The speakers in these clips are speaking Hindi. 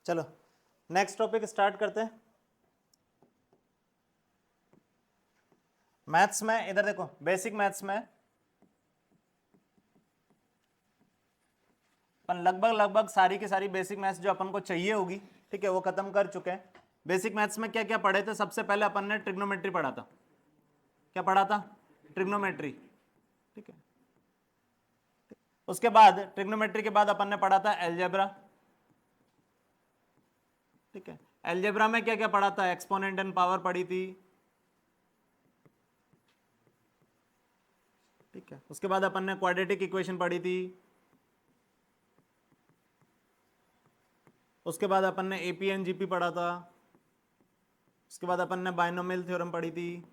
चलो नेक्स्ट टॉपिक स्टार्ट करते हैं। मैथ्स में इधर देखो, बेसिक मैथ्स में अपन लगभग सारी की सारी बेसिक मैथ्स जो अपन को चाहिए होगी, ठीक है, वो खत्म कर चुके हैं। बेसिक मैथ्स में क्या क्या पढ़े थे? सबसे पहले अपन ने ट्रिग्नोमेट्री पढ़ा था। क्या पढ़ा था? ट्रिग्नोमेट्री, ठीक है। उसके बाद ट्रिग्नोमेट्री के बाद अपन ने पढ़ा था एलजेब्रा, ठीक है। एलजेब्रा में क्या क्या पढ़ा था? एक्सपोनेंट एंड पावर पढ़ी थी, ठीक है। उसके बाद अपन ने क्वाड्रेटिक इक्वेशन पढ़ी थी। उसके बाद अपन ने एपीएन जीपी पढ़ा था। उसके बाद अपन ने बाइनोमियल थ्योरम पढ़ी थी,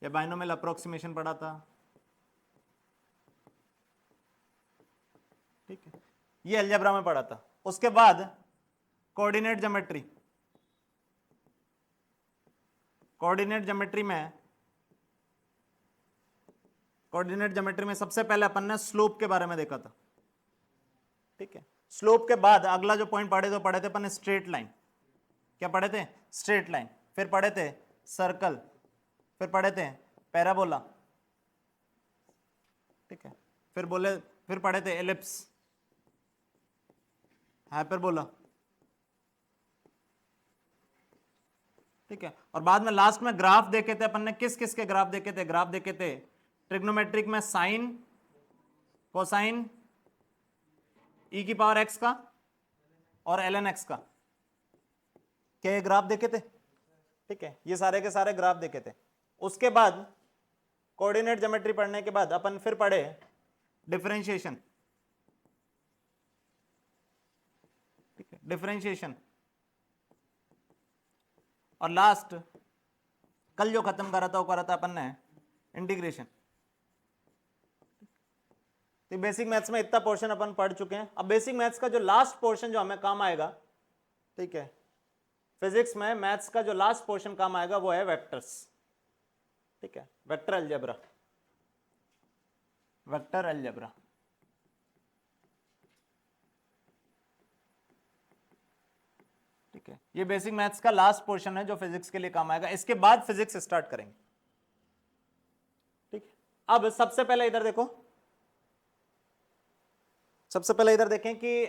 या बाइनोमियल अप्रोक्सीमेशन पढ़ा था, ठीक है। ये अलजेब्रा में पढ़ा था। उसके बाद कोऑर्डिनेट ज्योमेट्री, कोऑर्डिनेट ज्योमेट्री में सबसे पहले अपन ने स्लोप के बारे में देखा था, ठीक है। स्लोप के बाद अगला जो पॉइंट पढ़े थे अपन ने स्ट्रेट लाइन। क्या पढ़े थे? Straight line. फिर पढ़े थे सर्कल, फिर पढ़े थे पैराबोला, ठीक है। फिर पढ़े थे एलिप्स, हाइपरबोला, ठीक है। और बाद में लास्ट में ग्राफ देखे थे अपन ने। किस किस के ग्राफ देखे थे? ग्राफ देखे थे ट्रिग्नोमेट्रिक में साइन, कोसाइन, ई की पावर एक्स का और एल एन एक्स का। क्या ये ग्राफ देखे थे? ठीक है, ये सारे के सारे ग्राफ देखे थे। उसके बाद कोऑर्डिनेट ज्योमेट्री पढ़ने के बाद अपन फिर पढ़े डिफरेंशिएशन, ठीक है, डिफरेंशिएशन। और लास्ट कल जो खत्म करा था वो करा था अपन ने इंटीग्रेशन। तो बेसिक मैथ्स में इतना पोर्शन अपन पढ़ चुके हैं। अब बेसिक मैथ्स का जो लास्ट पोर्शन जो हमें काम आएगा, ठीक है, फिजिक्स में मैथ्स का जो लास्ट पोर्शन काम आएगा वो है वेक्टर्स, ठीक है, वेक्टर अलजेब्रा, वेक्टर अलजेब्रा, ठीक है। ये बेसिक मैथ्स का लास्ट पोर्शन है जो फिजिक्स के लिए काम आएगा। इसके बाद फिजिक्स स्टार्ट करेंगे, ठीक है। अब सबसे पहले इधर देखो, सबसे पहले इधर देखें कि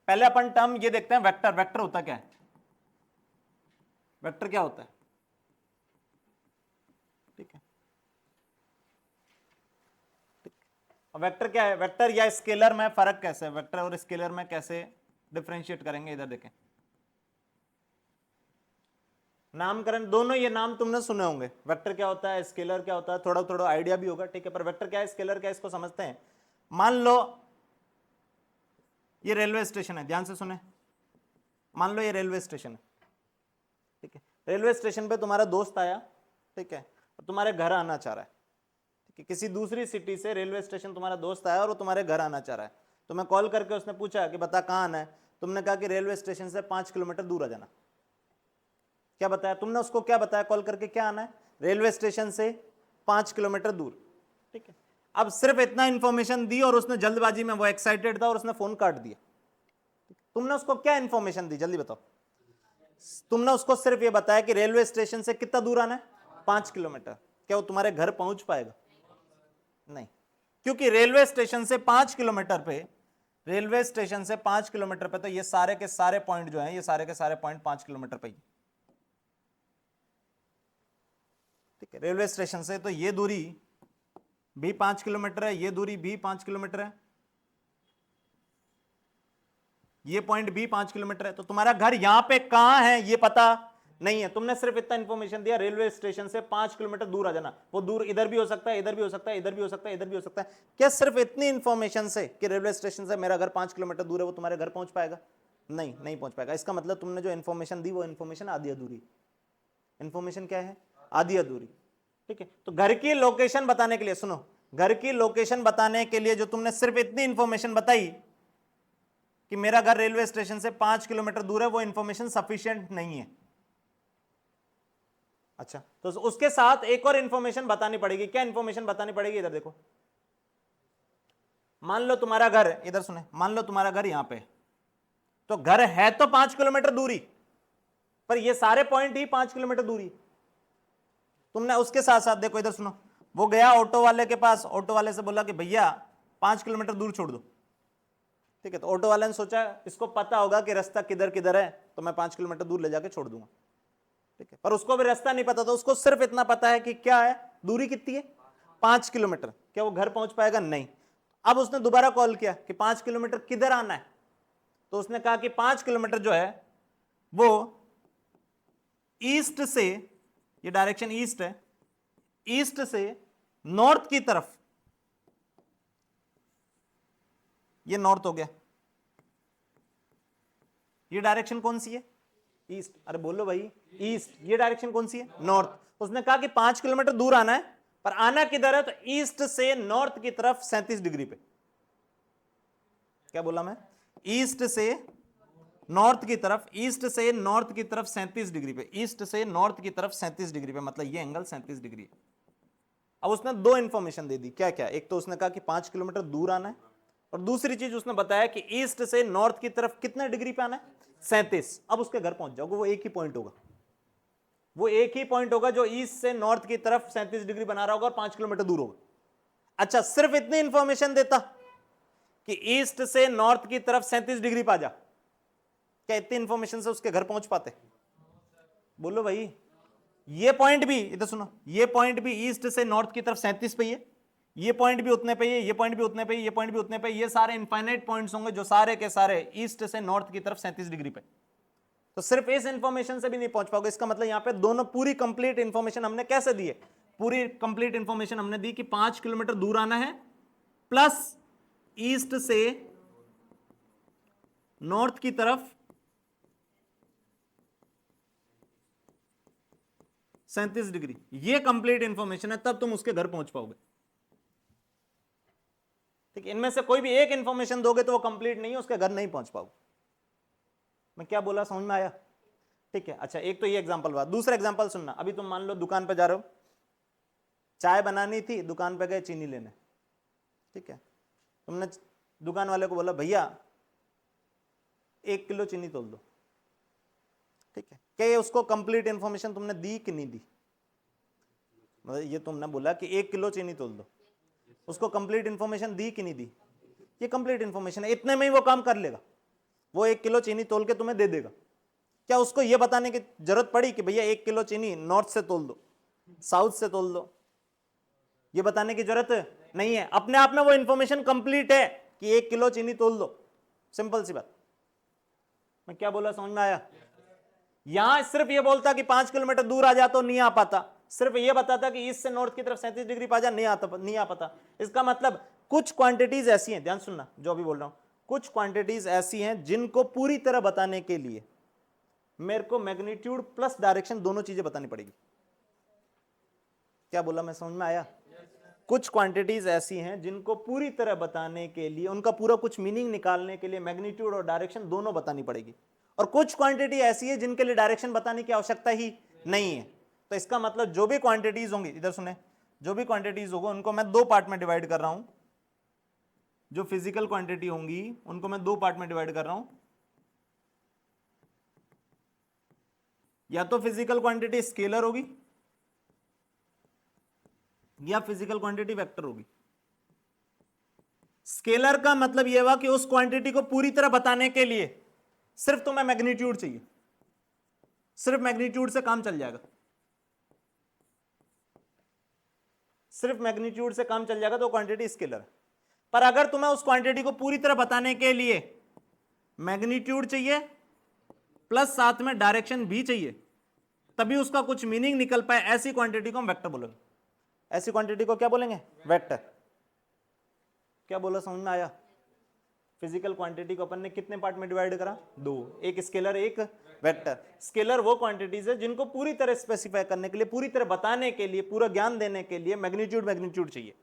पहले अपन टर्म ये देखते हैं वेक्टर। वेक्टर होता क्या है? वेक्टर क्या होता है? ठीक है, वेक्टर क्या है? वेक्टर या स्केलर में फर्क कैसे है? वेक्टर और स्केलर में कैसे डिफरेंशिएट करेंगे? इधर देखें, नामकरण दोनों ये नाम तुमने सुने होंगे। वेक्टर क्या होता है, स्केलर क्या होता है, थोड़ा थोड़ा आइडिया भी होगा, ठीक है। पर वेक्टर क्या है, स्केलर क्या है, इसको समझते हैं। मान लो ये रेलवे स्टेशन है, ध्यान से सुने। मान लो ये रेलवे स्टेशन है, ठीक है। रेलवे स्टेशन पे तुम्हारा दोस्त आया, ठीक है, और तुम्हारे घर आना चाह रहा है, ठीक है। किसी दूसरी सिटी से रेलवे स्टेशन तुम्हारा दोस्त आया और वो तुम्हारे घर आना चाह रहा है। तुम्हें कॉल करके उसने पूछा कि बता कहाँ आना है। तुमने कहा कि रेलवे स्टेशन से 5 किलोमीटर दूर आ जाना। क्या बताया तुमने उसको? क्या बताया कॉल करके? क्या आना है? रेलवे स्टेशन से 5 किलोमीटर दूर, ठीक है। अब सिर्फ इतना इंफॉर्मेशन दी और उसने जल्दबाजी में, वो एक्साइटेड था और उसने फोन काट दिया। तुमने उसको क्या इंफॉर्मेशन दी? जल्दी बताओ। तुमने उसको सिर्फ ये बताया कि रेलवे स्टेशन से कितना दूर आना है? 5 किलोमीटर। क्या वो तुम्हारे घर पहुंच पाएगा? नहीं, क्योंकि रेलवे स्टेशन से 5 किलोमीटर पे, रेलवे स्टेशन से 5 किलोमीटर पे तो ये सारे के सारे पॉइंट जो हैं, ये सारे के सारे पॉइंट 5 किलोमीटर पे ही, ठीक है। रेलवे स्टेशन से तो ये दूरी भी 5 किलोमीटर है, ये दूरी भी 5 किलोमीटर है, ये पॉइंट भी 5 किलोमीटर है। तो तुम्हारा घर यहां पे कहां है ये पता नहीं है। तुमने सिर्फ इतना इंफॉर्मेशन दिया, रेलवे स्टेशन से 5 किलोमीटर दूर आ जाना। वो दूर इधर भी हो सकता है, इधर भी हो सकता है, इधर भी हो सकता है, इधर भी हो सकता है। क्या सिर्फ इतनी इंफॉर्मेशन से कि रेलवे स्टेशन से मेरा घर 5 किलोमीटर दूर है, वो तुम्हारे घर पहुंच पाएगा? नहीं, नहीं पहुंच पाएगा। इसका मतलब तुमने जो इंफॉर्मेशन दी वो इंफॉर्मेशन आधी अधूरी। इंफॉर्मेशन क्या है? आधी अधूरी, ठीक है। तो घर की लोकेशन बताने के लिए, सुनो, घर की लोकेशन बताने के लिए जो तुमने सिर्फ इतनी इंफॉर्मेशन बताई कि मेरा घर रेलवे स्टेशन से 5 किलोमीटर दूर है, वो इंफॉर्मेशन सफिशिएंट नहीं है। अच्छा, तो उसके साथ एक और इंफॉर्मेशन बतानी पड़ेगी। क्या इंफॉर्मेशन बतानी पड़ेगी? इधर देखो, मान लो तुम्हारा घर, इधर सुने, मान लो तुम्हारा घर यहां पे, तो घर है तो 5 किलोमीटर दूरी, पर ये सारे पॉइंट ही 5 किलोमीटर दूरी। तुमने उसके साथ साथ देखो, इधर सुनो, वो गया ऑटो वाले के पास, ऑटो वाले से बोला कि भैया 5 किलोमीटर दूर छोड़ दो, ठीक है। तो ऑटो वाले ने सोचा इसको पता होगा कि रास्ता किधर किधर है, तो मैं 5 किलोमीटर दूर ले जाके छोड़ दूंगा, ठीक है। पर उसको भी रास्ता नहीं पता था, उसको सिर्फ इतना पता है कि क्या है, दूरी कितनी है, 5 किलोमीटर। क्या वो घर पहुंच पाएगा? नहीं। अब उसने दोबारा कॉल किया कि 5 किलोमीटर किधर आना है, तो उसने कहा कि 5 किलोमीटर जो है वो ईस्ट से, ये डायरेक्शन ईस्ट है, ईस्ट से नॉर्थ की तरफ, ये नॉर्थ हो गया, ये डायरेक्शन कौन सी है, ईस्ट। अरे बोलो भाई, ईस्ट। ये डायरेक्शन कौन सी है, नॉर्थ। उसने कहा कि 5 किलोमीटर दूर आना है, पर आना किधर है, तो ईस्ट से नॉर्थ की तरफ 37 डिग्री पे। क्या बोला मैं, ईस्ट से नॉर्थ की तरफ, ईस्ट से नॉर्थ की तरफ 37 डिग्री पे, ईस्ट से नॉर्थ की तरफ 37 डिग्री पे, मतलब ये एंगल 37 डिग्री है। अब उसने दो इंफॉर्मेशन दे दी, क्या क्या, एक तो उसने कहा कि 5 किलोमीटर दूर आना है, और दूसरी चीज उसने बताया कि ईस्ट से नॉर्थ की तरफ कितने डिग्री पे आना है, 37। अब उसके घर पहुंच जाओगे, वो एक ही पॉइंट होगा, वो एक ही पॉइंट होगा जो ईस्ट से नॉर्थ की तरफ 37 डिग्री बना रहा होगा और 5 किलोमीटर दूर होगा। अच्छा, सिर्फ इतनी इंफॉर्मेशन देता कि ईस्ट से नॉर्थ की तरफ 37 डिग्री पा जा, क्या इतनी इंफॉर्मेशन से उसके घर पहुंच पाते? बोलो भाई। ये पॉइंट भी, इधर सुनो, ये पॉइंट भी ईस्ट से नॉर्थ की तरफ 37 पे ही है, ये पॉइंट भी उतने पे ही है, ये पॉइंट भी उतने पे, ये पॉइंट भी उतने पे, ये सारे इनफाइनाइट पॉइंट्स होंगे जो सारे के सारे ईस्ट से नॉर्थ की तरफ 37 डिग्री पे। तो सिर्फ इस इंफॉर्मेशन से भी नहीं पहुंच पाओगे। इसका मतलब यहां पे दोनों पूरी कंप्लीट इंफॉर्मेशन हमने कैसे दी है, पूरी कंप्लीट इंफॉर्मेशन हमने दी कि 5 किलोमीटर दूर आना है, प्लस ईस्ट से नॉर्थ की तरफ 37 डिग्री, ये कंप्लीट इंफॉर्मेशन है, तब तुम उसके घर पहुंच पाओगे। ठीक है, इनमें से कोई भी एक इंफॉर्मेशन दोगे तो वो कंप्लीट नहीं है, उसके घर नहीं पहुंच पाओगे। मैं क्या बोला, समझ में आया? ठीक है। अच्छा, एक तो ये एग्जांपल हुआ, दूसरा एग्जांपल सुनना। अभी तुम मान लो दुकान पे जा रहे हो, चाय बनानी थी, दुकान पे गए चीनी लेने, ठीक है। तुमने दुकान वाले को बोला भैया 1 किलो चीनी तोल दो, ठीक है। क्या ये उसको कंप्लीट इंफॉर्मेशन तुमने दी कि नहीं दी? मतलब ये तुमने बोला कि 1 किलो चीनी तोल दो, उसको कंप्लीट इंफॉर्मेशन दी कि नहीं दी? ये कंप्लीट इंफॉर्मेशन है, इतने में ही वो काम कर लेगा, वो 1 किलो चीनी तोल के तुम्हें दे देगा। क्या उसको ये बताने की जरूरत पड़ी कि भैया 1 किलो चीनी नॉर्थ से तोल दो, साउथ से तोल दो? ये बताने की जरूरत नहीं है, अपने आप में वो इंफॉर्मेशन कंप्लीट है कि 1 किलो चीनी तोल दो, सिंपल सी बात। मैं क्या बोला, समझ में आया? यहां सिर्फ ये बोलता कि 5 किलोमीटर दूर आ जा तो नहीं आ पाता, सिर्फ ये बताता कि ईस्ट से नॉर्थ की तरफ 37 डिग्री पा जा, नहीं आ पाता। इसका मतलब कुछ क्वांटिटीज ऐसी हैं, ध्यान सुनना जो अभी बोल रहा हूं, कुछ क्वांटिटीज ऐसी हैं जिनको पूरी तरह बताने के लिए मेरे को मैग्नीट्यूड प्लस डायरेक्शन दोनों चीजें बतानी पड़ेगी। क्या बोला मैं, समझ में आया? कुछ क्वांटिटीज ऐसी हैं जिनको पूरी तरह बताने के लिए, उनका पूरा कुछ मीनिंग निकालने के लिए मैग्नीट्यूड और डायरेक्शन दोनों बतानी पड़ेगी, और कुछ क्वांटिटी ऐसी है जिनके लिए डायरेक्शन बताने की आवश्यकता ही नहीं है। तो इसका मतलब जो भी क्वांटिटीज होंगी, इधर सुने, जो भी क्वांटिटीज होगा उनको मैं 2 पार्ट में डिवाइड कर रहा हूं। जो फिजिकल क्वांटिटी होंगी उनको मैं 2 पार्ट में डिवाइड कर रहा हूं। या तो फिजिकल क्वांटिटी स्केलर होगी या फिजिकल क्वांटिटी वेक्टर होगी। स्केलर का मतलब यह हुआ कि उस क्वांटिटी को पूरी तरह बताने के लिए सिर्फ तुम्हें मैग्नीट्यूड चाहिए, सिर्फ मैग्नीट्यूड से काम चल जाएगा, सिर्फ मैग्नीट्यूड से काम चल जाएगा, तो क्वांटिटी स्केलर है। पर अगर तुम्हें उस क्वांटिटी को पूरी तरह बताने के लिए मैग्नीट्यूड चाहिए प्लस साथ में डायरेक्शन भी चाहिए, तभी उसका कुछ मीनिंग निकल पाए, ऐसी क्वांटिटी को हम वेक्टर बोलेंगे। ऐसी क्वांटिटी को क्या बोलेंगे, वेक्टर। क्या बोला, समझ में आया? फिजिकल क्वांटिटी को अपन ने कितने पार्ट में डिवाइड करा, 2, एक स्केलर एक वेक्टर। स्केलर वो क्वांटिटीज है जिनको पूरी तरह स्पेसिफाई करने के लिए, पूरी तरह बताने के लिए, पूरा ज्ञान देने के लिए मैग्नीट्यूड चाहिए,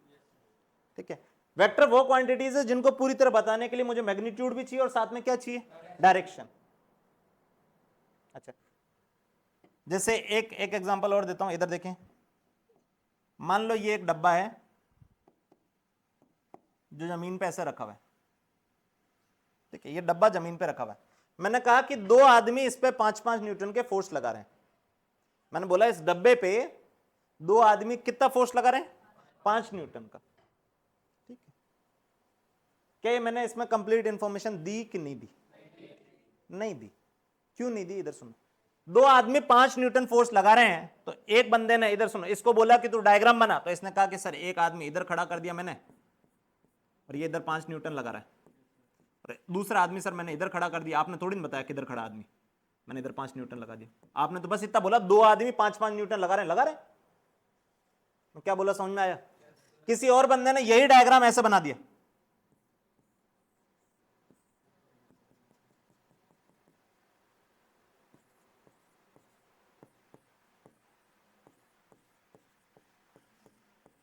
ठीक है। वेक्टर वो क्वांटिटीज है जिनको पूरी तरह बताने के लिए मुझे मैग्नीट्यूड भी चाहिए और साथ में क्या चाहिए, डायरेक्शन। अच्छा, जैसे एक एग्जांपल और देता हूं, इधर देखें। मान लो ये एक डब्बा है जो जमीन पे ऐसे रखा हुआ है, ठीक है, ये डब्बा जमीन पे रखा हुआ है। मैंने कहा कि दो आदमी इस पे 5-5 न्यूटन के फोर्स लगा रहे हैं। मैंने बोला इस डब्बे पे दो आदमी कितना फोर्स लगा रहे हैं, 5 न्यूटन का, ठीक है। क्या ये मैंने इसमें कंप्लीट इंफॉर्मेशन दी कि नहीं दी? नहीं दी। क्यों नहीं दी? इधर सुनो, दो आदमी 5 न्यूटन फोर्स लगा रहे हैं, तो एक बंदे ने, इधर सुनो, इसको बोला कि तू डायग्राम बना, तो इसने कहा कि सर एक आदमी इधर खड़ा कर दिया मैंने और ये इधर 5 न्यूटन लगा रहा है, और दूसरा आदमी सर मैंने इधर खड़ा कर दिया, आपने थोड़ी ना बताया किधर खड़ा आदमी, मैंने इधर 5 न्यूटन लगा दिया। आपने तो बस इतना बोला दो आदमी 5-5 न्यूटन लगा रहे हैं, लगा रहे हैं। तो क्या बोला, समझ में आया? किसी और बंदे ने यही डायग्राम ऐसे बना दिया,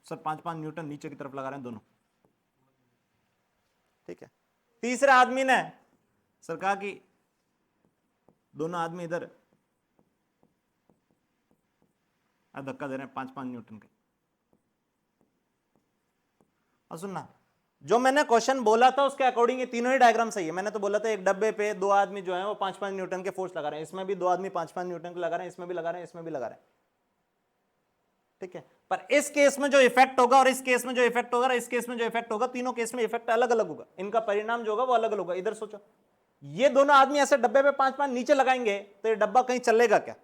सर 5-5 न्यूटन नीचे की तरफ लगा रहे हैं दोनों, ठीक है। तीसरे आदमी ने सर कहा कि दोनों आदमी इधर धक्का दे रहे हैं 5-5 न्यूटन के। और सुनना, जो मैंने क्वेश्चन बोला था उसके अकॉर्डिंग ये तीनों ही डायग्राम सही है। मैंने तो बोला था एक डब्बे पे दो आदमी जो है वो 5-5 न्यूटन के फोर्स लगा रहे हैं, इसमें भी दो आदमी 5-5 न्यूटन के लगा रहे हैं, इसमें भी लगा रहे हैं, इसमें भी लगा रहे हैं, ठीक है। पर इस केस में जो इफेक्ट होगा और इस केस में जो इफेक्ट होगा और इस केस में जो इफेक्ट होगा, तीनों केस में इफेक्ट अलग अलग होगा, इनका परिणाम जो होगा वो अलग अलग होगा। इधर सोचो, ये दोनों आदमी ऐसे डब्बे पे 5-5 नीचे लगाएंगे तो ये डब्बा कहीं चलेगा क्या?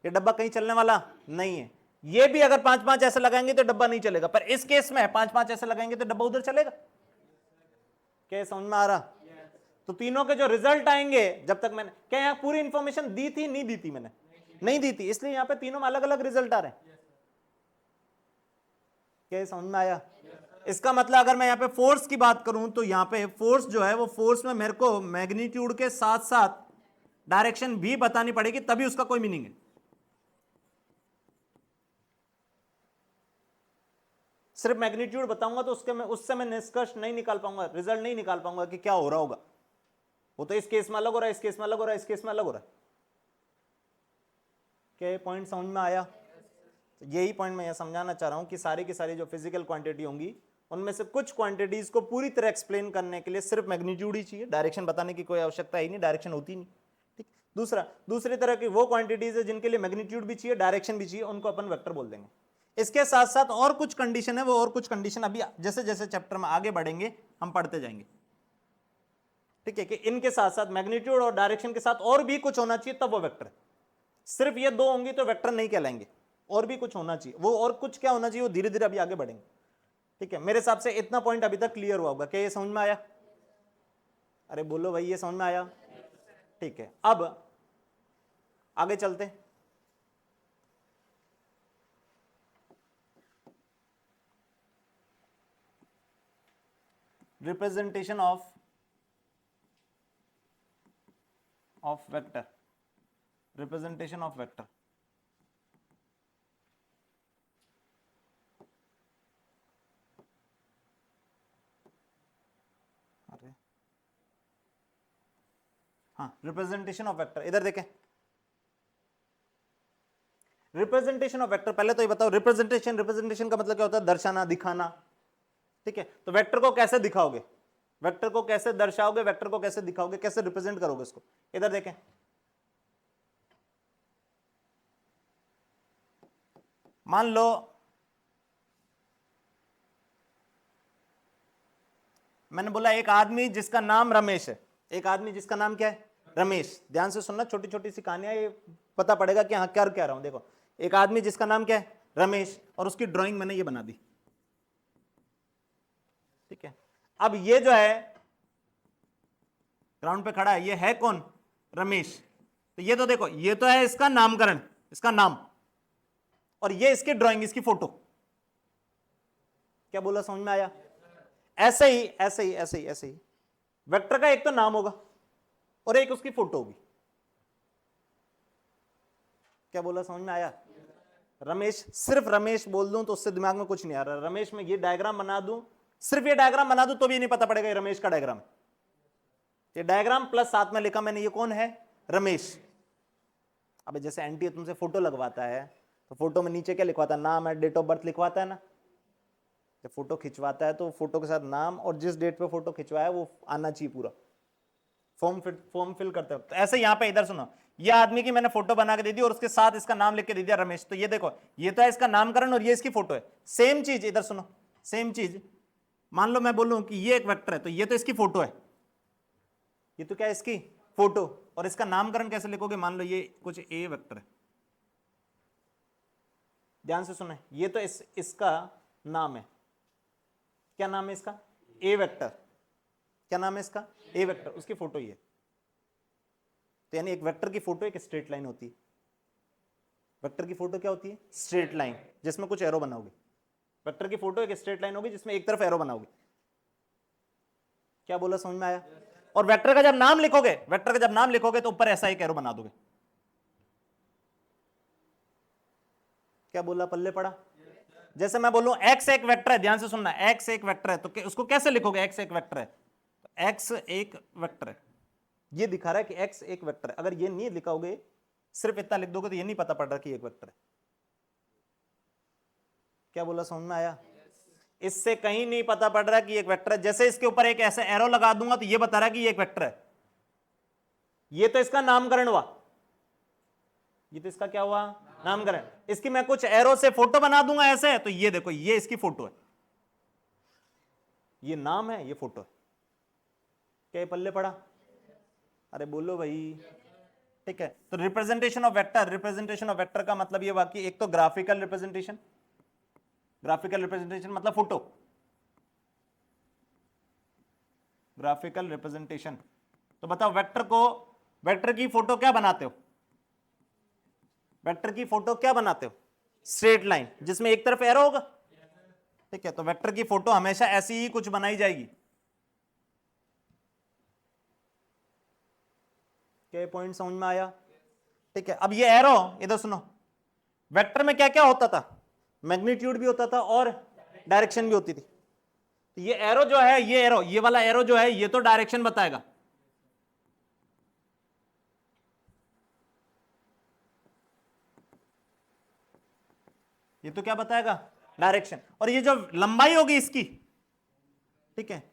ये डब्बा कहीं चलने वाला नहीं है। ये भी अगर 5-5 ऐसे लगाएंगे तो डब्बा नहीं चलेगा, पर इस केस में 5-5 ऐसे लगाएंगे तो डब्बा उधर चलेगा। क्या समझ में आ रहा? तो तीनों के जो रिजल्ट आएंगे, जब तक मैंने क्या यहां पूरी इंफॉर्मेशन दी थी, नहीं दी थी? मैंने नहीं दी थी, इसलिए यहां पे तीनों में अलग अलग रिजल्ट आ रहे हैं। क्या समझ में आया? इसका मतलब अगर मैं यहां पे फोर्स की बात करूं तो यहां पे फोर्स जो है वो फोर्स में मेरे को मैग्नीट्यूड के साथ साथ डायरेक्शन भी बतानी पड़ेगी, तभी उसका कोई मीनिंग है। सिर्फ मैग्नीट्यूड बताऊंगा तो उससे मैं निष्कर्ष नहीं निकाल पाऊंगा, रिजल्ट नहीं निकाल पाऊंगा कि क्या हो रहा होगा। वो तो इस केस में अलग हो रहा है, इस केस में अलग हो रहा है, इस केस में अलग हो रहा है। क्या ये पॉइंट समझ में आया? तो यही पॉइंट मैं यह समझाना चाह रहा हूं कि सारी की सारी जो फिजिकल क्वांटिटी होंगी उनमें से कुछ क्वांटिटीज को पूरी तरह एक्सप्लेन करने के लिए सिर्फ मैग्नीट्यूड ही चाहिए, डायरेक्शन बताने की कोई आवश्यकता ही नहीं, डायरेक्शन होती नहीं, ठीक। दूसरी तरह की वो क्वांटिटीज है जिनके लिए मैग्नीट्यूड भी चाहिए, डायरेक्शन भी चाहिए, उनको अपन वेक्टर बोल देंगे। इसके साथ साथ और कुछ कंडीशन है, वो और कुछ कंडीशन अभी जैसे जैसे चैप्टर में आगे बढ़ेंगे हम पढ़ते जाएंगे, ठीक है, कि इनके साथ साथ मैग्नीट्यूड और डायरेक्शन के साथ और भी कुछ होना चाहिए तब वो वेक्टर है। सिर्फ ये दो होंगी तो वेक्टर नहीं कहलाएंगे, और भी कुछ होना चाहिए। वो और कुछ क्या होना चाहिए वो धीरे धीरे अभी आगे बढ़ेंगे, ठीक है। मेरे हिसाब से इतना पॉइंट अभी तक क्लियर हुआ होगा। क्या ये समझ में आया? अरे बोलो भाई, ये समझ में आया? ठीक है, अब आगे चलते। Representation of vector, representation of vector. अरे हाँ, रिप्रेजेंटेशन ऑफ वेक्टर, इधर देखें। रिप्रेजेंटेशन ऑफ वेक्टर, पहले तो ये बताओ रिप्रेजेंटेशन का मतलब क्या होता है? दर्शाना, दिखाना, ठीक है। तो वेक्टर को कैसे दिखाओगे, वेक्टर को कैसे दर्शाओगे, वेक्टर को कैसे दिखाओगे, कैसे रिप्रेजेंट करोगे इसको? इधर देखें, मान लो मैंने बोला एक आदमी जिसका नाम रमेश है, एक आदमी जिसका नाम क्या है? रमेश। ध्यान से सुनना, छोटी छोटी सी कहानियां, ये पता पड़ेगा कि हाँ क्या कह रहा हूं। देखो, एक आदमी जिसका नाम क्या है? रमेश, और उसकी ड्राइंग मैंने ये बना दी, ठीक है। अब ये जो है ग्राउंड पे खड़ा है, ये है कौन? रमेश। तो ये तो देखो, ये तो है इसका नामकरण, इसका नाम, और ये इसकी ड्राइंग, इसकी फोटो। क्या बोला, समझ में आया? ऐसे ही ऐसे ही ऐसे ही ऐसे ही वेक्टर का एक तो नाम होगा और एक उसकी फोटो होगी। क्या बोला, समझ में आया? रमेश, सिर्फ रमेश बोल दूं तो उससे दिमाग में कुछ नहीं आ रहा। रमेश में ये डायग्राम बना दूं, सिर्फ ये डायग्राम बना दूं तो भी नहीं पता पड़ेगा ये रमेश का डायग्राम है। ये डायग्राम प्लस साथ में लिखा मैंने, ये कौन है? रमेश। अब जैसे एंटी तुमसे फोटो लगवाता है तो फोटो में नीचे क्या लिखवाता है? नाम है, डेट ऑफ बर्थ लिखवाता है ना। तो फोटो खिंचवाता है तो फोटो के साथ नाम और जिस डेट पे फोटो खिंचवाया वो आना चाहिए पूरा। फॉर्म फिल करते हो तो ऐसे यहाँ पे इधर सुनो, ये आदमी की मैंने फोटो बना के दे दी और उसके साथ इसका नाम लिख के दे दिया रमेश, तो ये देखो ये तो है इसका नामकरण और ये इसकी फोटो है। सेम चीज इधर सुनो, सेम चीज मान लो मैं बोलूं कि ये एक वेक्टर है तो ये तो इसकी फोटो है, ये तो क्या है इसकी फोटो, और इसका नामकरण कैसे लिखोगे, मान लो ये कुछ ए वेक्टर है, ध्यान से सुने, ये तो इसका नाम है, क्या नाम है इसका, ए वेक्टर, क्या नाम है इसका, ए वेक्टर, उसकी फोटो ये, तो यानी एक वेक्टर की फोटो एक स्ट्रेट लाइन होती है। वेक्टर की फोटो क्या होती है, स्ट्रेट लाइन जिसमें कुछ एरो बनाओगे। वेक्टर की फोटो एक स्ट्रेट लाइन होगी जिसमें एक तरफ एरो बनाओगे। क्या बोला, समझ में आया? और वेक्टर का जब नाम लिखोगे, वेक्टर का जब नाम लिखोगे तो ऊपर ऐसा एक एरो बना दोगे। क्या बोला, पल्ले पड़ा? जैसे मैं बोलूं x एक वेक्टर है, ध्यान से सुनना, x एक वेक्टर है तो उसको कैसे लिखोगे, x एक वेक्टर है, तो x एक वेक्टर है, ये दिखा रहा है कि x एक वेक्टर है। अगर ये नहीं लिखोगे, सिर्फ इतना लिख दोगे तो ये नहीं पता पड़ रहा कि एक वेक्टर है। क्या बोला, समझ में आया? इससे कहीं नहीं पता पड़ रहा कि एक वेक्टर है। जैसे इसके ऊपर एक ऐसा एरो लगा दूंगा तो ये बता रहा है कि ये एक वेक्टर है। ये तो इसका नामकरण हुआ, ये तो इसका क्या हुआ, नामकरण। इसकी मैं कुछ एरो से फोटो बना दूंगा ऐसे, तो ये देखो ये इसकी फोटो है, ये नाम है, ये फोटो है। क्या ये पल्ले पड़ा? अरे बोलो भाई, ठीक है। तो representation of vector, representation of vector का मतलब ये बाकी एक तो ग्राफिकल रिप्रेजेंटेशन, ग्राफिकल रिप्रेजेंटेशन मतलब फोटो, ग्राफिकल रिप्रेजेंटेशन। तो बताओ वेक्टर को, वेक्टर की फोटो क्या बनाते हो, वेक्टर की फोटो क्या बनाते हो, स्ट्रेट लाइन जिसमें एक तरफ एरो होगा, ठीक है। तो वेक्टर की फोटो हमेशा ऐसी ही कुछ बनाई जाएगी। क्या पॉइंट समझ में आया? ठीक है। अब ये एरो इधर सुनो, वेक्टर में क्या क्या होता था, मैग्नीट्यूड भी होता था और डायरेक्शन भी होती थी। तो ये एरो जो है, ये एरो, ये वाला एरो जो है, ये तो डायरेक्शन बताएगा, ये तो क्या बताएगा, डायरेक्शन। और ये जो लंबाई होगी इसकी, ठीक है,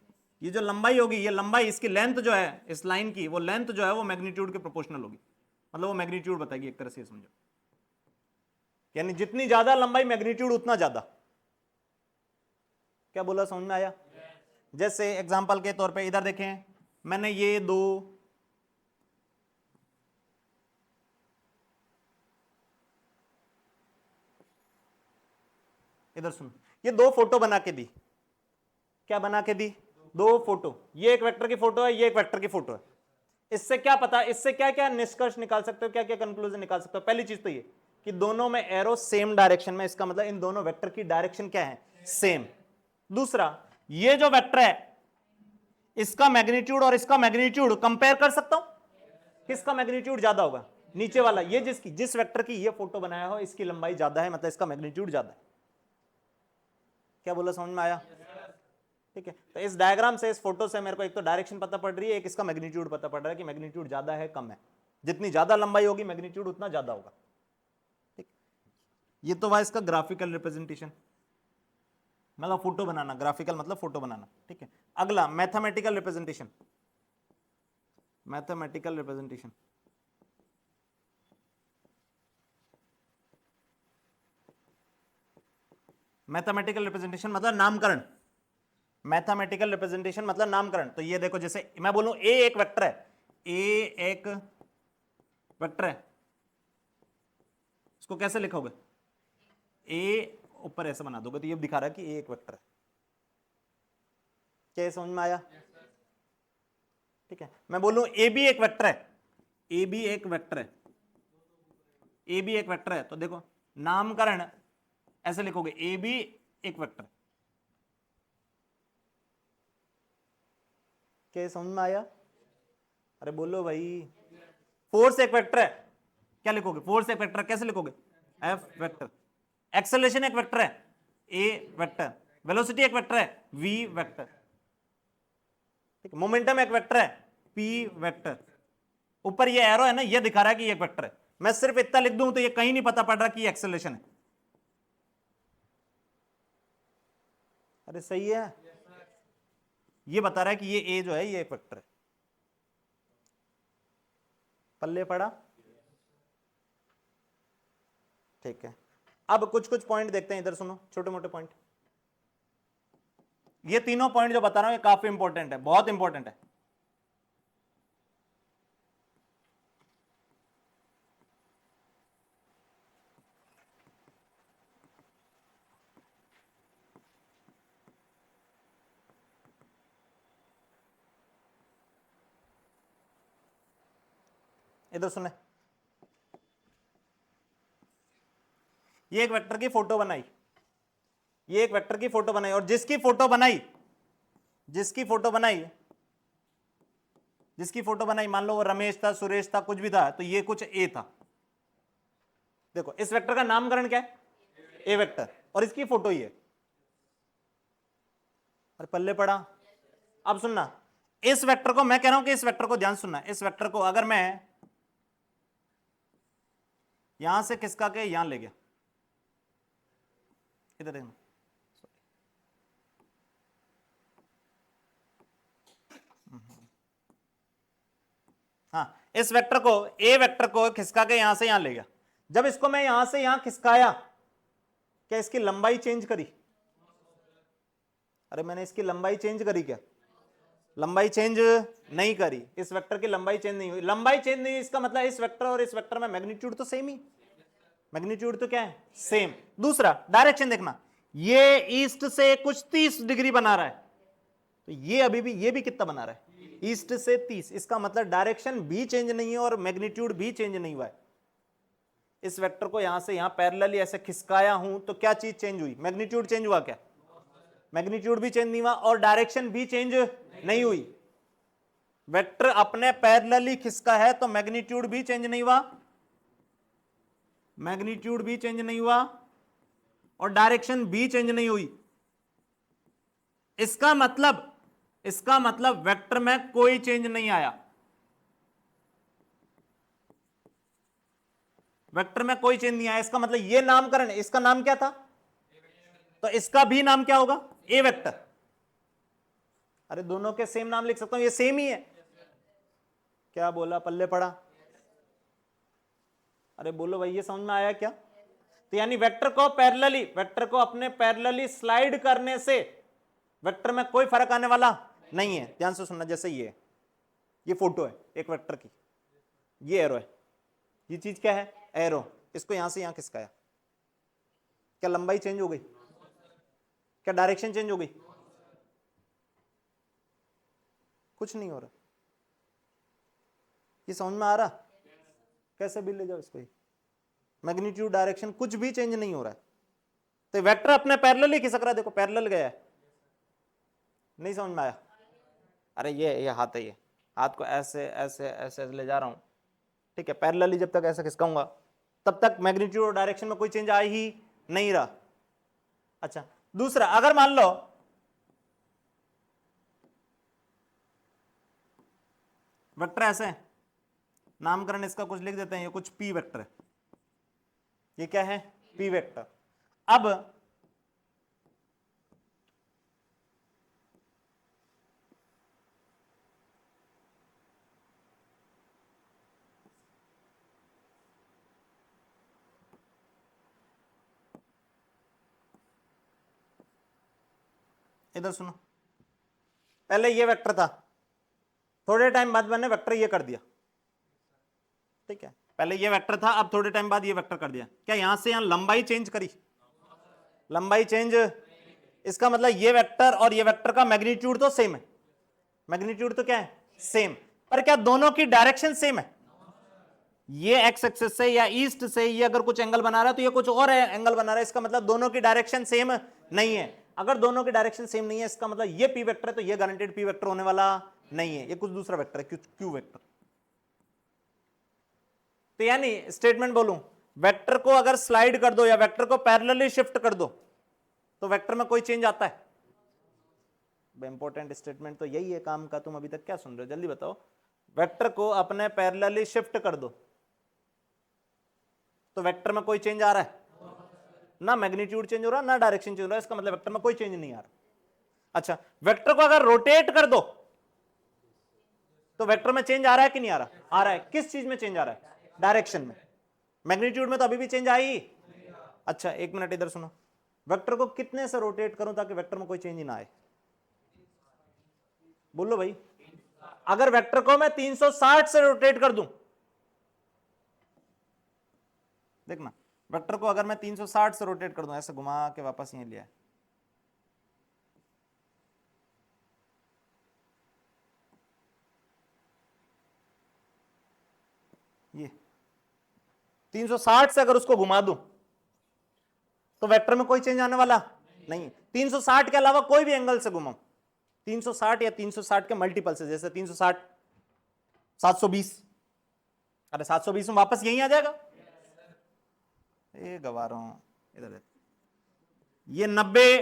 ये जो लंबाई होगी, ये लंबाई, इसकी लेंथ जो है इस लाइन की, वो लेंथ जो है वो मैग्नीट्यूड के प्रोपोर्शनल होगी, मतलब वो मैग्नीट्यूड बताएगी एक तरह से, समझो। यानी जितनी ज्यादा लंबाई मैग्नीट्यूड उतना ज्यादा। क्या बोला, समझ में आया? जैसे एग्जांपल के तौर पे इधर देखें, मैंने ये दो, इधर सुनो, ये दो फोटो बना के दी, क्या बना के दी, दो फोटो, ये एक वेक्टर की फोटो है, ये एक वेक्टर की फोटो है। इससे क्या पता, इससे क्या क्या निष्कर्ष निकाल सकते हो, क्या क्या कंक्लूजन निकाल सकते हो? पहली चीज तो ये कि दोनों में एरो सेम डायरेक्शन में, इसका मतलब इन दोनों वेक्टर की डायरेक्शन क्या है, सेम। दूसरा, ये जो वेक्टर है इसका मैग्नीट्यूड और इसका मैग्नीट्यूड कंपेयर कर सकता हूं, किसका मैग्नीट्यूड ज्यादा होगा, नीचे वाला, ये जिस वेक्टर की ये फोटो बनाया हो इसकी लंबाई ज्यादा है, मतलब इसका मैग्नीट्यूड ज्यादा है। क्या बोला, समझ में आया? ठीक है। तो इस डायग्राम से, इस फोटो से मेरे को एक तो डायरेक्शन पता पड़ रही है, एक इसका मैग्नीट्यूड पता पड़ रहा है कि मैग्नीट्यूड ज्यादा है कम है, जितनी ज्यादा लंबाई होगी मैग्नीट्यूड उतना ज्यादा होगा। ठीक, ये तो हुआ इसका ग्राफिकल रिप्रेजेंटेशन, मतलब फोटो बनाना, ग्राफिकल मतलब फोटो बनाना, ठीक है। अगला mathematical representation, mathematical representation, mathematical representation मतलब नामकरण, मैथमेटिकल रिप्रेजेंटेशन मतलब नामकरण। तो ये देखो, जैसे मैं बोलूं ए एक वेक्टर है, ए एक वेक्टर है, इसको कैसे लिखोगे, ए ऊपर ऐसे बना दोगे तो ये दिखा रहा है कि ए एक वेक्टर है। क्या समझ में आया? ठीक है। मैं बोलूं ए बी एक वेक्टर है, ए बी एक वेक्टर है, ए बी एक वेक्टर है, तो देखो नामकरण ऐसे लिखोगे, ए बी एक वेक्टर। क्या समझ में आया? अरे बोलो भाई। फोर्स एक वेक्टर है, क्या लिखोगे, फोर्स एक वेक्टर कैसे लिखोगे, एफ वेक्टर। एक्सेलरेशन एक वेक्टर है, ए वेक्टर। वेलोसिटी एक वेक्टर है, वी वेक्टर। ठीक है। मोमेंटम एक वेक्टर है, पी वेक्टर। ऊपर ये एरो है ना, ये दिखा रहा है कि ये एक वेक्टर है। मैं सिर्फ इतना लिख दूं तो ये कहीं नहीं पता पड़ रहा कि ये एक्सेलरेशन है। अरे सही है, ये बता रहा है कि ये ए जो है ये एक वेक्टर है। पल्ले पड़ा, ठीक है। अब कुछ कुछ पॉइंट देखते हैं, इधर सुनो, छोटे मोटे पॉइंट। ये तीनों पॉइंट जो बता रहा हूं ये काफी इंपॉर्टेंट है, बहुत इंपॉर्टेंट है। इधर सुने, ये एक वेक्टर की फोटो बनाई, ये एक वेक्टर की फोटो बनाई, और जिसकी फोटो बनाई, जिसकी फोटो बनाई, जिसकी फोटो बनाई, मान लो वो रमेश था, सुरेश था, कुछ भी था, तो ये कुछ ए था। देखो इस वेक्टर का नामकरण क्या है, ए वेक्टर, और इसकी फोटो ही है। और पल्ले पड़ा। अब सुनना, इस वेक्टर को मैं कह रहा हूं कि इस वेक्टर को ध्यान सुनना, इस वेक्टर को अगर मैं यहां से खिसका के यहां ले गया, इधर देखना, हाँ, इस वेक्टर को, ए वेक्टर को खिसका के यहां से यहां ले गया। जब इसको मैं यहां से यहां खिसकाया, क्या इसकी लंबाई चेंज करी? अरे मैंने इसकी लंबाई चेंज करी क्या? लंबाई चेंज नहीं करी, इस वेक्टर की लंबाई चेंज नहीं हुई। लंबाई चेंज नहीं हुई, इसका मतलब इस वेक्टर और इस वेक्टर में मैग्नीट्यूड तो सेम ही, मैग्नीट्यूड तो क्या है, सेम। दूसरा, डायरेक्शन देखना, ये ईस्ट से कुछ 30 डिग्री बना रहा है, तो ये अभी भी, ये भी कितना बना रहा है, ईस्ट से 30। इसका मतलब डायरेक्शन भी चेंज नहीं है और मैग्नीट्यूड भी चेंज नहीं हुआ है। इस वेक्टर को यहां से यहां पैरेलली ऐसे खिसकाया हूं, तो क्या चीज चेंज हुई, मैग्नीट्यूड चेंज हुआ क्या? मैग्नीट्यूड भी चेंज नहीं हुआ और डायरेक्शन भी चेंज नहीं हुई। वेक्टर अपने पैरेलली खिसका है तो मैग्नीट्यूड भी चेंज नहीं हुआ, मैग्नीट्यूड भी चेंज नहीं हुआ और डायरेक्शन भी चेंज नहीं हुई। इसका मतलब वेक्टर में कोई चेंज नहीं आया, वेक्टर में कोई चेंज नहीं आया। इसका मतलब ये नामकरण, इसका नाम क्या था, तो इसका भी नाम क्या होगा, ए वेक्टर। अरे दोनों के सेम नाम लिख सकता हूं, ये सेम ही है। क्या बोला, पल्ले पड़ा? अरे बोलो भाई, ये समझ में आया क्या? तो यानी वेक्टर को पैरेलली, वेक्टर को अपने पैरेलली स्लाइड करने से वेक्टर में कोई फर्क आने वाला नहीं है। ध्यान से सुनना, जैसे ये फोटो है एक वेक्टर की, ये एरो है, ये चीज क्या है, एरो। इसको यहां से यहां खिसकाया, क्या लंबाई चेंज हो गई, क्या डायरेक्शन चेंज हो गई? कुछ नहीं हो रहा। ये समझ में आ रहा? कैसे भी ले जाओ इसको, मैग्नीट्यूड डायरेक्शन कुछ भी चेंज नहीं हो रहा है, तो वेक्टर अपने पैरेलल ही खिसक रहा है। देखो पैरेलल गया है, नहीं समझ में आया? अरे ये हाथ है, ये हाथ को ऐसे ऐसे ऐसे ले जा रहा हूं, ठीक है। पैरेलली जब तक ऐसे खिसकाऊंगा तब तक मैग्नीट्यूड और डायरेक्शन में कोई चेंज आ ही नहीं रहा। अच्छा, दूसरा, अगर मान लो वेक्टर ऐसे है, नामकरण इसका कुछ लिख देते हैं, ये कुछ पी वेक्टर है, ये क्या है, पी वेक्टर। अब इधर सुनो, पहले ये वेक्टर था, थोड़े टाइम बाद मैंने वेक्टर ये कर दिया, ठीक है। पहले ये वेक्टर था, अब थोड़े टाइम बाद ये वेक्टर कर दिया। क्या यहां से यहां लंबाई चेंज करी? लंबाई चेंज, इसका मतलब ये वेक्टर और ये वेक्टर का मैग्नीट्यूड तो सेम है, मैग्नीट्यूड तो क्या है, सेम। पर क्या दोनों की डायरेक्शन सेम है? ये एक्स एक्सिस से या ईस्ट से ये अगर कुछ एंगल बना रहा है तो ये कुछ और एंगल बना रहा है, इसका मतलब दोनों की डायरेक्शन सेम नहीं है। अगर दोनों की डायरेक्शन सेम नहीं है, इसका मतलब ये पी वेक्टर है, तो ये गारंटेड पी वेक्टर होने वाला नहीं है, ये कुछ दूसरा वेक्टर है, क्यू वेक्टर। तो यानी स्टेटमेंट बोलूं, वेक्टर को अगर स्लाइड कर दो या वेक्टर को पैरेलली शिफ्ट कर दो तो वेक्टर में कोई चेंज आता है? इंपॉर्टेंट स्टेटमेंट तो यही है काम का, तुम अभी तक क्या सुन रहे हो, जल्दी बताओ। वेक्टर को अपने पैरेलली शिफ्ट कर दो तो वेक्टर में कोई चेंज आ रहा है? ना मैग्नीट्यूड चेंज हो रहा, ना डायरेक्शन चेंज हो रहा, इसका मतलब वेक्टर में कोई चेंज नहीं आ रहा। अच्छा, वेक्टर को अगर रोटेट कर दो तो वेक्टर में चेंज आ रहा है कि नहीं आ रहा? आ रहा है। किस चीज में चेंज आ रहा है? डायरेक्शन में। मैग्नीट्यूड में तो अभी भी चेंज आई। अच्छा एक मिनट इधर सुनो, वेक्टर को कितने से रोटेट करूं ताकि वेक्टर में कोई चेंज ही ना आए? बोलो भाई। अगर वेक्टर को मैं 360 से रोटेट कर दूं, देखना, वेक्टर को अगर मैं 360 से रोटेट कर दूं, ऐसे घुमा के वापस यहीं लिया है, ये 360 से अगर उसको घुमा दूं तो वेक्टर में कोई चेंज आने वाला नहीं। 360 के अलावा कोई भी एंगल से घुमाऊं, 360 या 360 के मल्टीपल से, जैसे 360, 720, अरे 720 में वापस यहीं आ जाएगा। ये गवा रहा हूं, इधर ये 90,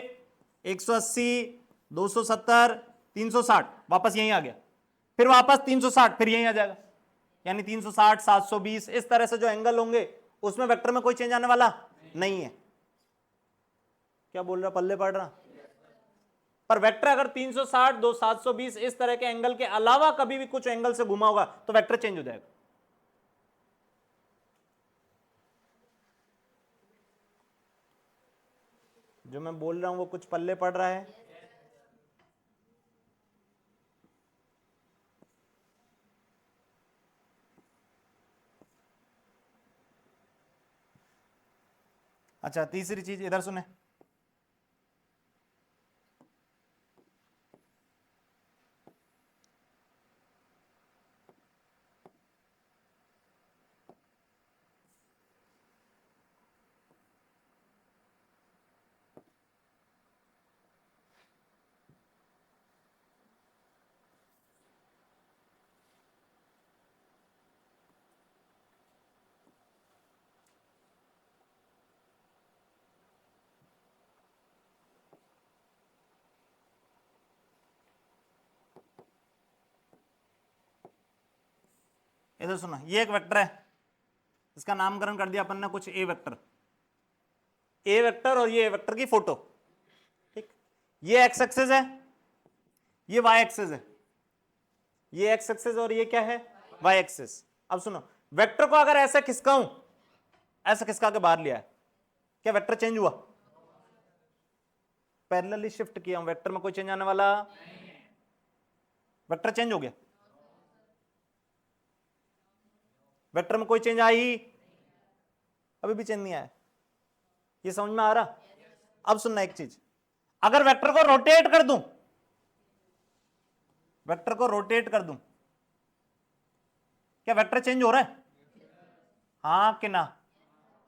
180, 270, 360 वापस यहीं आ गया, फिर वापस 360, फिर यहीं आ जाएगा। यानी 360, 720 इस तरह से जो एंगल होंगे उसमें वेक्टर में कोई चेंज आने वाला नहीं है। क्या बोल रहा, पल्ले पड़ रहा? पर वेक्टर अगर 360, 2, 720 इस तरह के एंगल के अलावा कभी भी कुछ एंगल से घुमा होगा तो वेक्टर चेंज हो जाएगा। जो मैं बोल रहा हूं वो कुछ पल्ले पड़ रहा है? अच्छा तीसरी चीज इधर सुने, इधर सुनो, ये एक वेक्टर है, इसका नामकरण कर दिया अपन ने कुछ ए वेक्टर, ए वेक्टर और ये ए वेक्टर की फोटो, ठीक। ये एक्स एक्सिस है, ये वाई एक्सिस है, ये एक्स एक्सिस और ये क्या है, वाई एक्सिस। अब सुनो, वेक्टर को अगर ऐसे खिसकाऊं, ऐसे खिसका के बाहर लिया है, क्या वेक्टर चेंज हुआ? पैरेलली शिफ्ट किया हूं, वेक्टर में कोई चेंज आने वाला? वेक्टर चेंज हो गया, वेक्टर में कोई चेंज आई? अभी भी चेंज नहीं आया। ये समझ में आ रहा? अब सुनना एक चीज, अगर वेक्टर को रोटेट कर दूं, वेक्टर को रोटेट कर दूं, क्या वेक्टर चेंज हो रहा है? हाँ कि ना?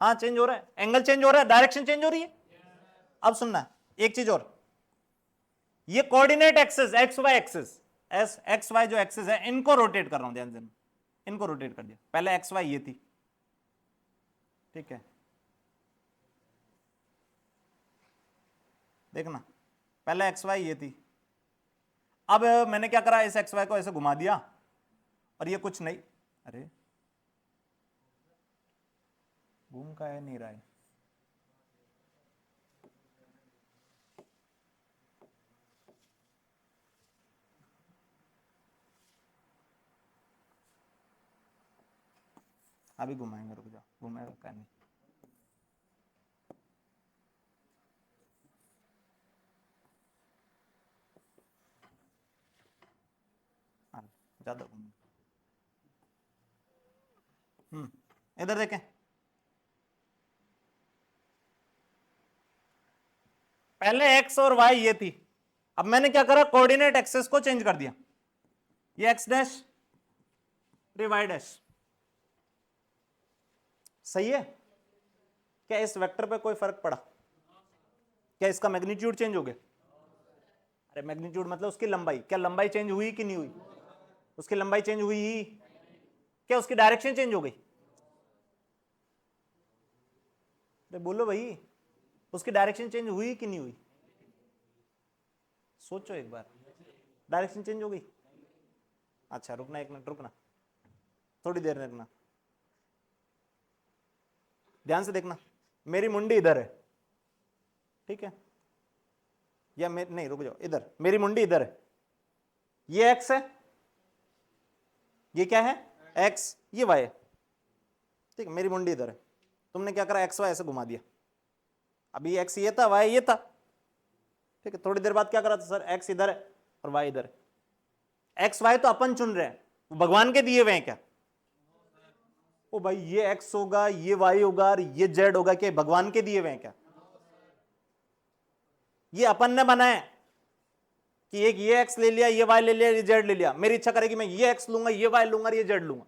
हाँ चेंज हो रहा है, एंगल चेंज हो रहा है, डायरेक्शन चेंज हो रही है। अब सुनना एक चीज और, ये coordinate axis X Y axis, as X Y जो एक्सिस है, इनको रोटेट कर रहा हूं, ध्यान देना, इनको रोटेट कर दिया। पहले एक्स वाई ये थी, ठीक है, देखना, पहले एक्स वाई ये थी, अब मैंने क्या करा, इस एक्स वाई को ऐसे घुमा दिया और ये कुछ नहीं, अरे घूम का है नहीं रहा है, अभी घुमाएंगे, रुक जाओ, घूमेगा क्या नहीं। हाँ, ज्यादा घूम, इधर देखें, पहले एक्स और वाई ये थी, अब मैंने क्या करा, कोऑर्डिनेट एक्सिस को चेंज कर दिया, ये एक्स डैश, ये वाई डैश, सही है? क्या इस वेक्टर पे कोई फर्क पड़ा? क्या इसका मैग्नीट्यूड चेंज हो गया? अरे मैग्नीट्यूड मतलब उसकी लंबाई, क्या लंबाई चेंज हुई कि नहीं हुई? उसकी लंबाई चेंज हुई ही। क्या उसकी डायरेक्शन चेंज हो गई? अरे बोलो भाई, उसकी डायरेक्शन चेंज हुई कि नहीं हुई? सोचो एक बार, डायरेक्शन चेंज हो गई। अच्छा रुकना, एक मिनट रुकना, थोड़ी देर रुकना, ध्यान से देखना, मेरी मुंडी इधर है, ठीक है, या नहीं रुक जाओ, इधर मेरी मुंडी इधर है, ये एक्स है, ये क्या है एक्स, ये वाई है, ठीक है, मेरी मुंडी इधर है, तुमने क्या करा एक्स वाई ऐसे घुमा दिया, अभी एक्स ये था वाई ये था, ठीक है, थोड़ी देर बाद क्या करा था सर एक्स इधर है और वाई इधर है। एक्स वाई तो अपन चुन रहे हैं, भगवान के दिए हुए हैं क्या? ओ भाई ये एक्स होगा, ये वाई होगा और ये जेड होगा, क्या भगवान के दिए हुए हैं क्या? ये अपन ने बनाया कि एक ये एक्स ले लिया, ये वाई ले लिया, ये जेड ले लिया, मेरी इच्छा करेगी मैं ये एक्स लूंगा, ये वाई लूंगा, ये जेड लूंगा,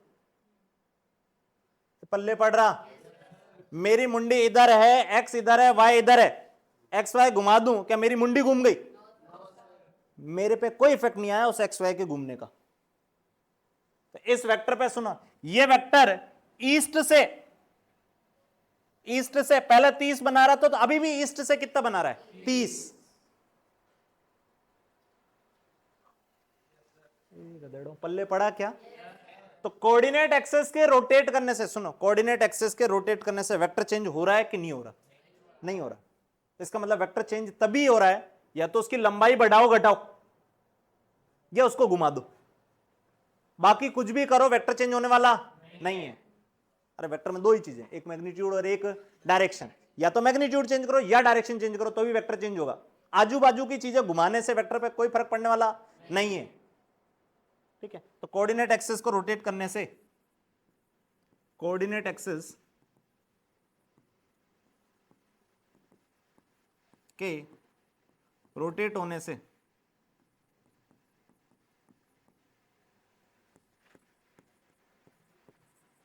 पल्ले पड़ रहा। मेरी मुंडी इधर है, एक्स इधर है, वाई इधर है, एक्स वाई घुमा दूं, क्या मेरी मुंडी घूम गई? मेरे पे कोई इफेक्ट नहीं आया उस एक्स वाई के घूमने का। तो इस वेक्टर पे सुनो, ये वेक्टर ईस्ट से पहले 30 बना रहा था, तो अभी भी ईस्ट से कितना बना रहा है 30। पल्ले पड़ा क्या? तो कोऑर्डिनेट एक्सेस के रोटेट करने से, सुनो, कोऑर्डिनेट एक्सेस के रोटेट करने से वेक्टर चेंज हो रहा है कि नहीं हो रहा? नहीं हो रहा। इसका मतलब वेक्टर चेंज तभी हो रहा है या तो उसकी लंबाई बढ़ाओ घटाओ या उसको घुमा दो, बाकी कुछ भी करो वेक्टर चेंज होने वाला नहीं है। अरे वेक्टर में दो ही चीजें, एक मैग्नीट्यूड और एक डायरेक्शन, या तो मैग्नीट्यूड चेंज करो या डायरेक्शन चेंज करो तो भी वेक्टर चेंज होगा। आजू बाजू की चीजें घुमाने से वेक्टर पे कोई फर्क पड़ने वाला नहीं है, ठीक है। तो कोऑर्डिनेट एक्सिस को रोटेट करने से, कोऑर्डिनेट एक्सिस के रोटेट होने से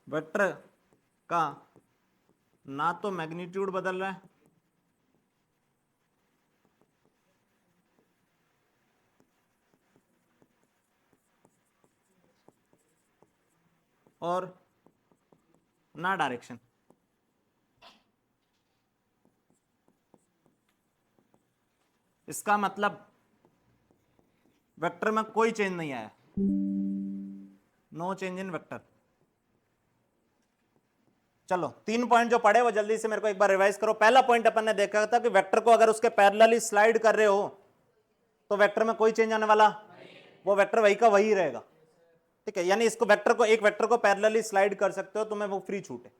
वेक्टर का ना तो मैग्नीट्यूड बदल रहा है और ना डायरेक्शन। इसका मतलब वेक्टर में कोई चेंज नहीं आया, नो चेंज इन वेक्टर। चलो 3 पॉइंट जो पढ़े वो जल्दी से मेरे को एक बार रिवाइज करो। पहला पॉइंट अपन ने देखा था कि वेक्टर को अगर उसके पैरेलली स्लाइड कर रहे हो तो वेक्टर में कोई चेंज आने वाला, वो वेक्टर वही का वही रहेगा, ठीक है। यानी इसको वेक्टर को, एक वेक्टर को पैरेलली स्लाइड कर सकते हो, तुम्हें वो फ्री छूट है।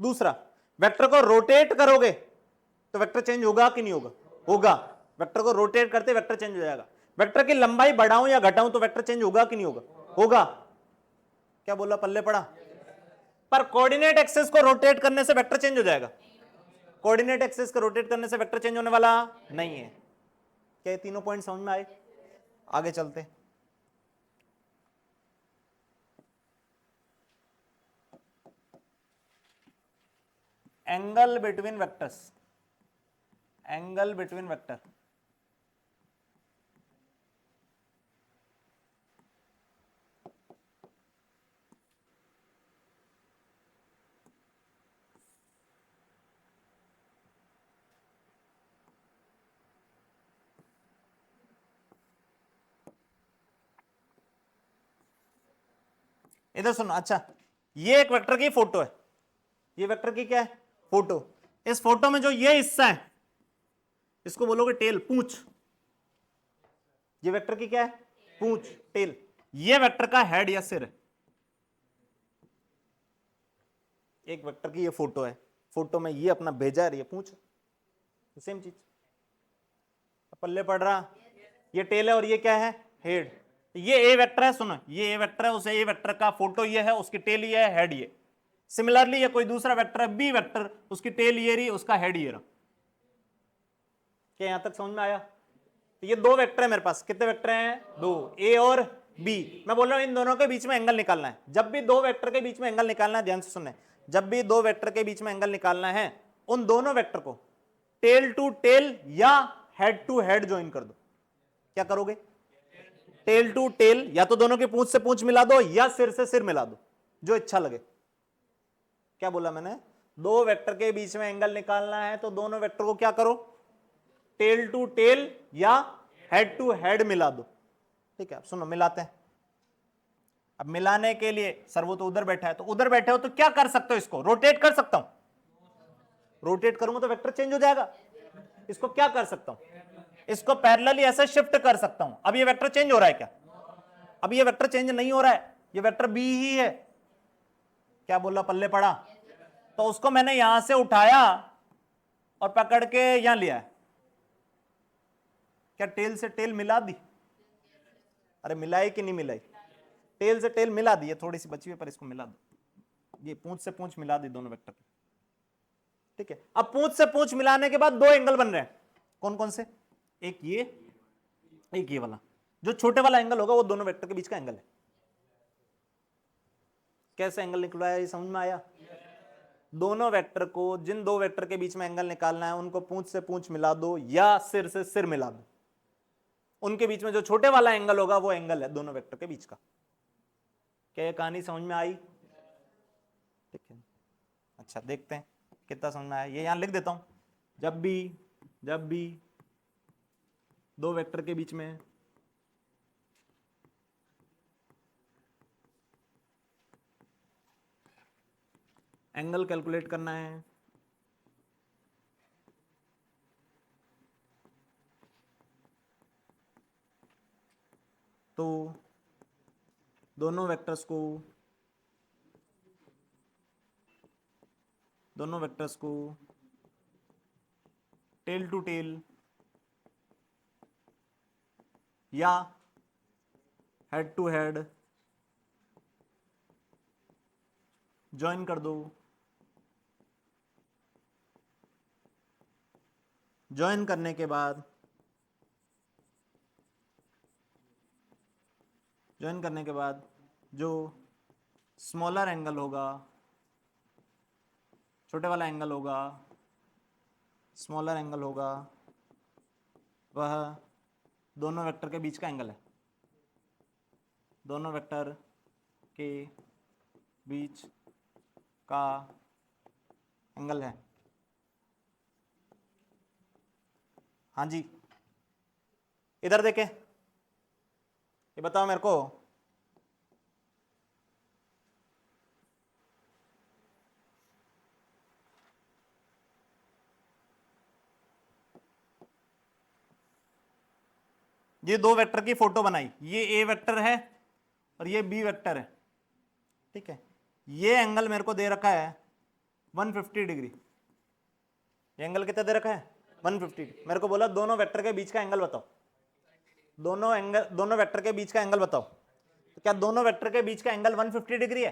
दूसरा, वेक्टर को रोटेट करोगे तो वेक्टर चेंज होगा कि नहीं होगा? होगा। वेक्टर को रोटेट करते वेक्टर चेंज हो जाएगा। वेक्टर की लंबाई बढ़ाऊं या घटाऊं तो वेक्टर चेंज होगा कि नहीं होगा? होगा। क्या बोला, पल्ले पड़ा? पर कोऑर्डिनेट एक्सिस को रोटेट करने से वेक्टर चेंज हो जाएगा, कोऑर्डिनेट एक्सिस को रोटेट करने से वेक्टर चेंज होने वाला नहीं है। क्या ये तीनों पॉइंट समझ में आए? आगे चलते। Angle between vectors, angle between vector. इधर सुनो, अच्छा ये एक वेक्टर की फोटो है, ये वेक्टर की क्या है? फोटो। इस फोटो में जो ये हिस्सा है इसको बोलोगे टेल, पूंछ। ये वेक्टर की क्या है? पूंछ, टेल। ये वेक्टर का हेड या सिर है। एक वेक्टर की ये फोटो है, फोटो में ये अपना भेजा है, ये पूंछ, सेम चीज। पल्ले पड़ रहा, ये टेल है और ये क्या है? हेड। ये ए वेक्टर है, सुनो, ये ए वेक्टर है, उसे ए वेक्टर का फोटो ये है, उसकी टेल ये है, हेड ये। सिमिलरली ये कोई दूसरा वेक्टर है बी वेक्टर, उसकी टेल ये रही, उसका हेड ये रहा। क्या यहां तक समझ में आया? तो ये दो वेक्टर है मेरे पास। कितने वेक्टर हैं? दो, ए और बी। मैं बोल रहा हूं इन दोनों के बीच में एंगल निकालना है। जब भी दो वेक्टर के बीच में एंगल निकालना है, ध्यान से सुनना, जब भी दो वेक्टर के बीच में एंगल निकालना है, उन दोनों वेक्टर को टेल टू टेल या हेड टू हेड ज्वाइन कर दो। क्या करोगे? टेल टू टेल, या तो दोनों की पूंछ से पूंछ मिला दो या सिर से सिर मिला दो, जो इच्छा लगे। क्या बोला मैंने? दो वेक्टर के बीच में एंगल निकालना है तो दोनों वेक्टर को क्या करो? टेल टू टेल या हेड टू हेड मिला दो, ठीक है। सुनो मिलाते हैं। अब मिलाने के लिए, सर वो तो उधर बैठा है, तो उधर बैठे हो तो क्या कर सकते हो? इसको रोटेट कर सकता हूं, रोटेट करूंगा तो वेक्टर चेंज हो जाएगा। इसको क्या कर सकता हूं? इसको पैरेलली ऐसे शिफ्ट कर सकता हूं। अब ये वेक्टर चेंज हो रहा है क्या? अब ये वेक्टर चेंज नहीं हो रहा है, ये वेक्टर बी ही है। क्या बोला, पल्ले पड़ा? तो उसको मैंने यहां से उठाया और पकड़ के यहां लिया। क्या टेल से टेल मिला दी? अरे मिलाई कि नहीं मिलाई? टेल से टेल मिला दी, थोड़ी सी बची हुई पर इसको मिला दो। ये पूंछ से पूंछ मिला दी दोनों वेक्टर। ठीक है, अब पूंछ से पूंछ मिलाने के बाद दो एंगल बन रहे हैं। कौन कौन से? एक ये, एक ये वाला। जो छोटे वाला एंगल होगा वो दोनों वेक्टर के बीच का एंगल है। कैसे एंगल निकलवाया, ये समझ में आया? दोनों वेक्टर को, जिन दो वेक्टर के बीच में एंगल निकालना है उनको पूंछ से पूंछ मिला दो या सिर से सिर मिला दो। उनके बीच में जो छोटे वाला एंगल होगा वो एंगल है दोनों वेक्टर के बीच का। क्या ये कहानी समझ में आई? ठीक है, अच्छा देखते हैं कितना समझ में आया। ये यहां लिख देता हूं, जब भी दो वेक्टर के बीच में एंगल कैलकुलेट करना है तो दोनों वेक्टर्स को टेल टू टेल या हेड टू हेड ज्वाइन कर दो। ज्वाइन करने के बाद जो स्मॉलर एंगल होगा, छोटे वाला एंगल होगा, स्मॉलर एंगल होगा, वह दोनों वेक्टर के बीच का एंगल है। दोनों वेक्टर के बीच का एंगल है। हाँ जी, इधर देखे, ये बताओ मेरे को, ये दो वेक्टर की फोटो बनाई, ये ए वेक्टर है और ये बी वेक्टर है। ठीक है, ये एंगल मेरे को दे रखा है 150 डिग्री। ये एंगल कितना दे रखा है? 150। मेरे को बोला दोनों वेक्टर के बीच का एंगल बताओ। दोनों वेक्टर के बीच का एंगल बताओ। तो क्या दोनों वेक्टर के बीच का एंगल 150 डिग्री है?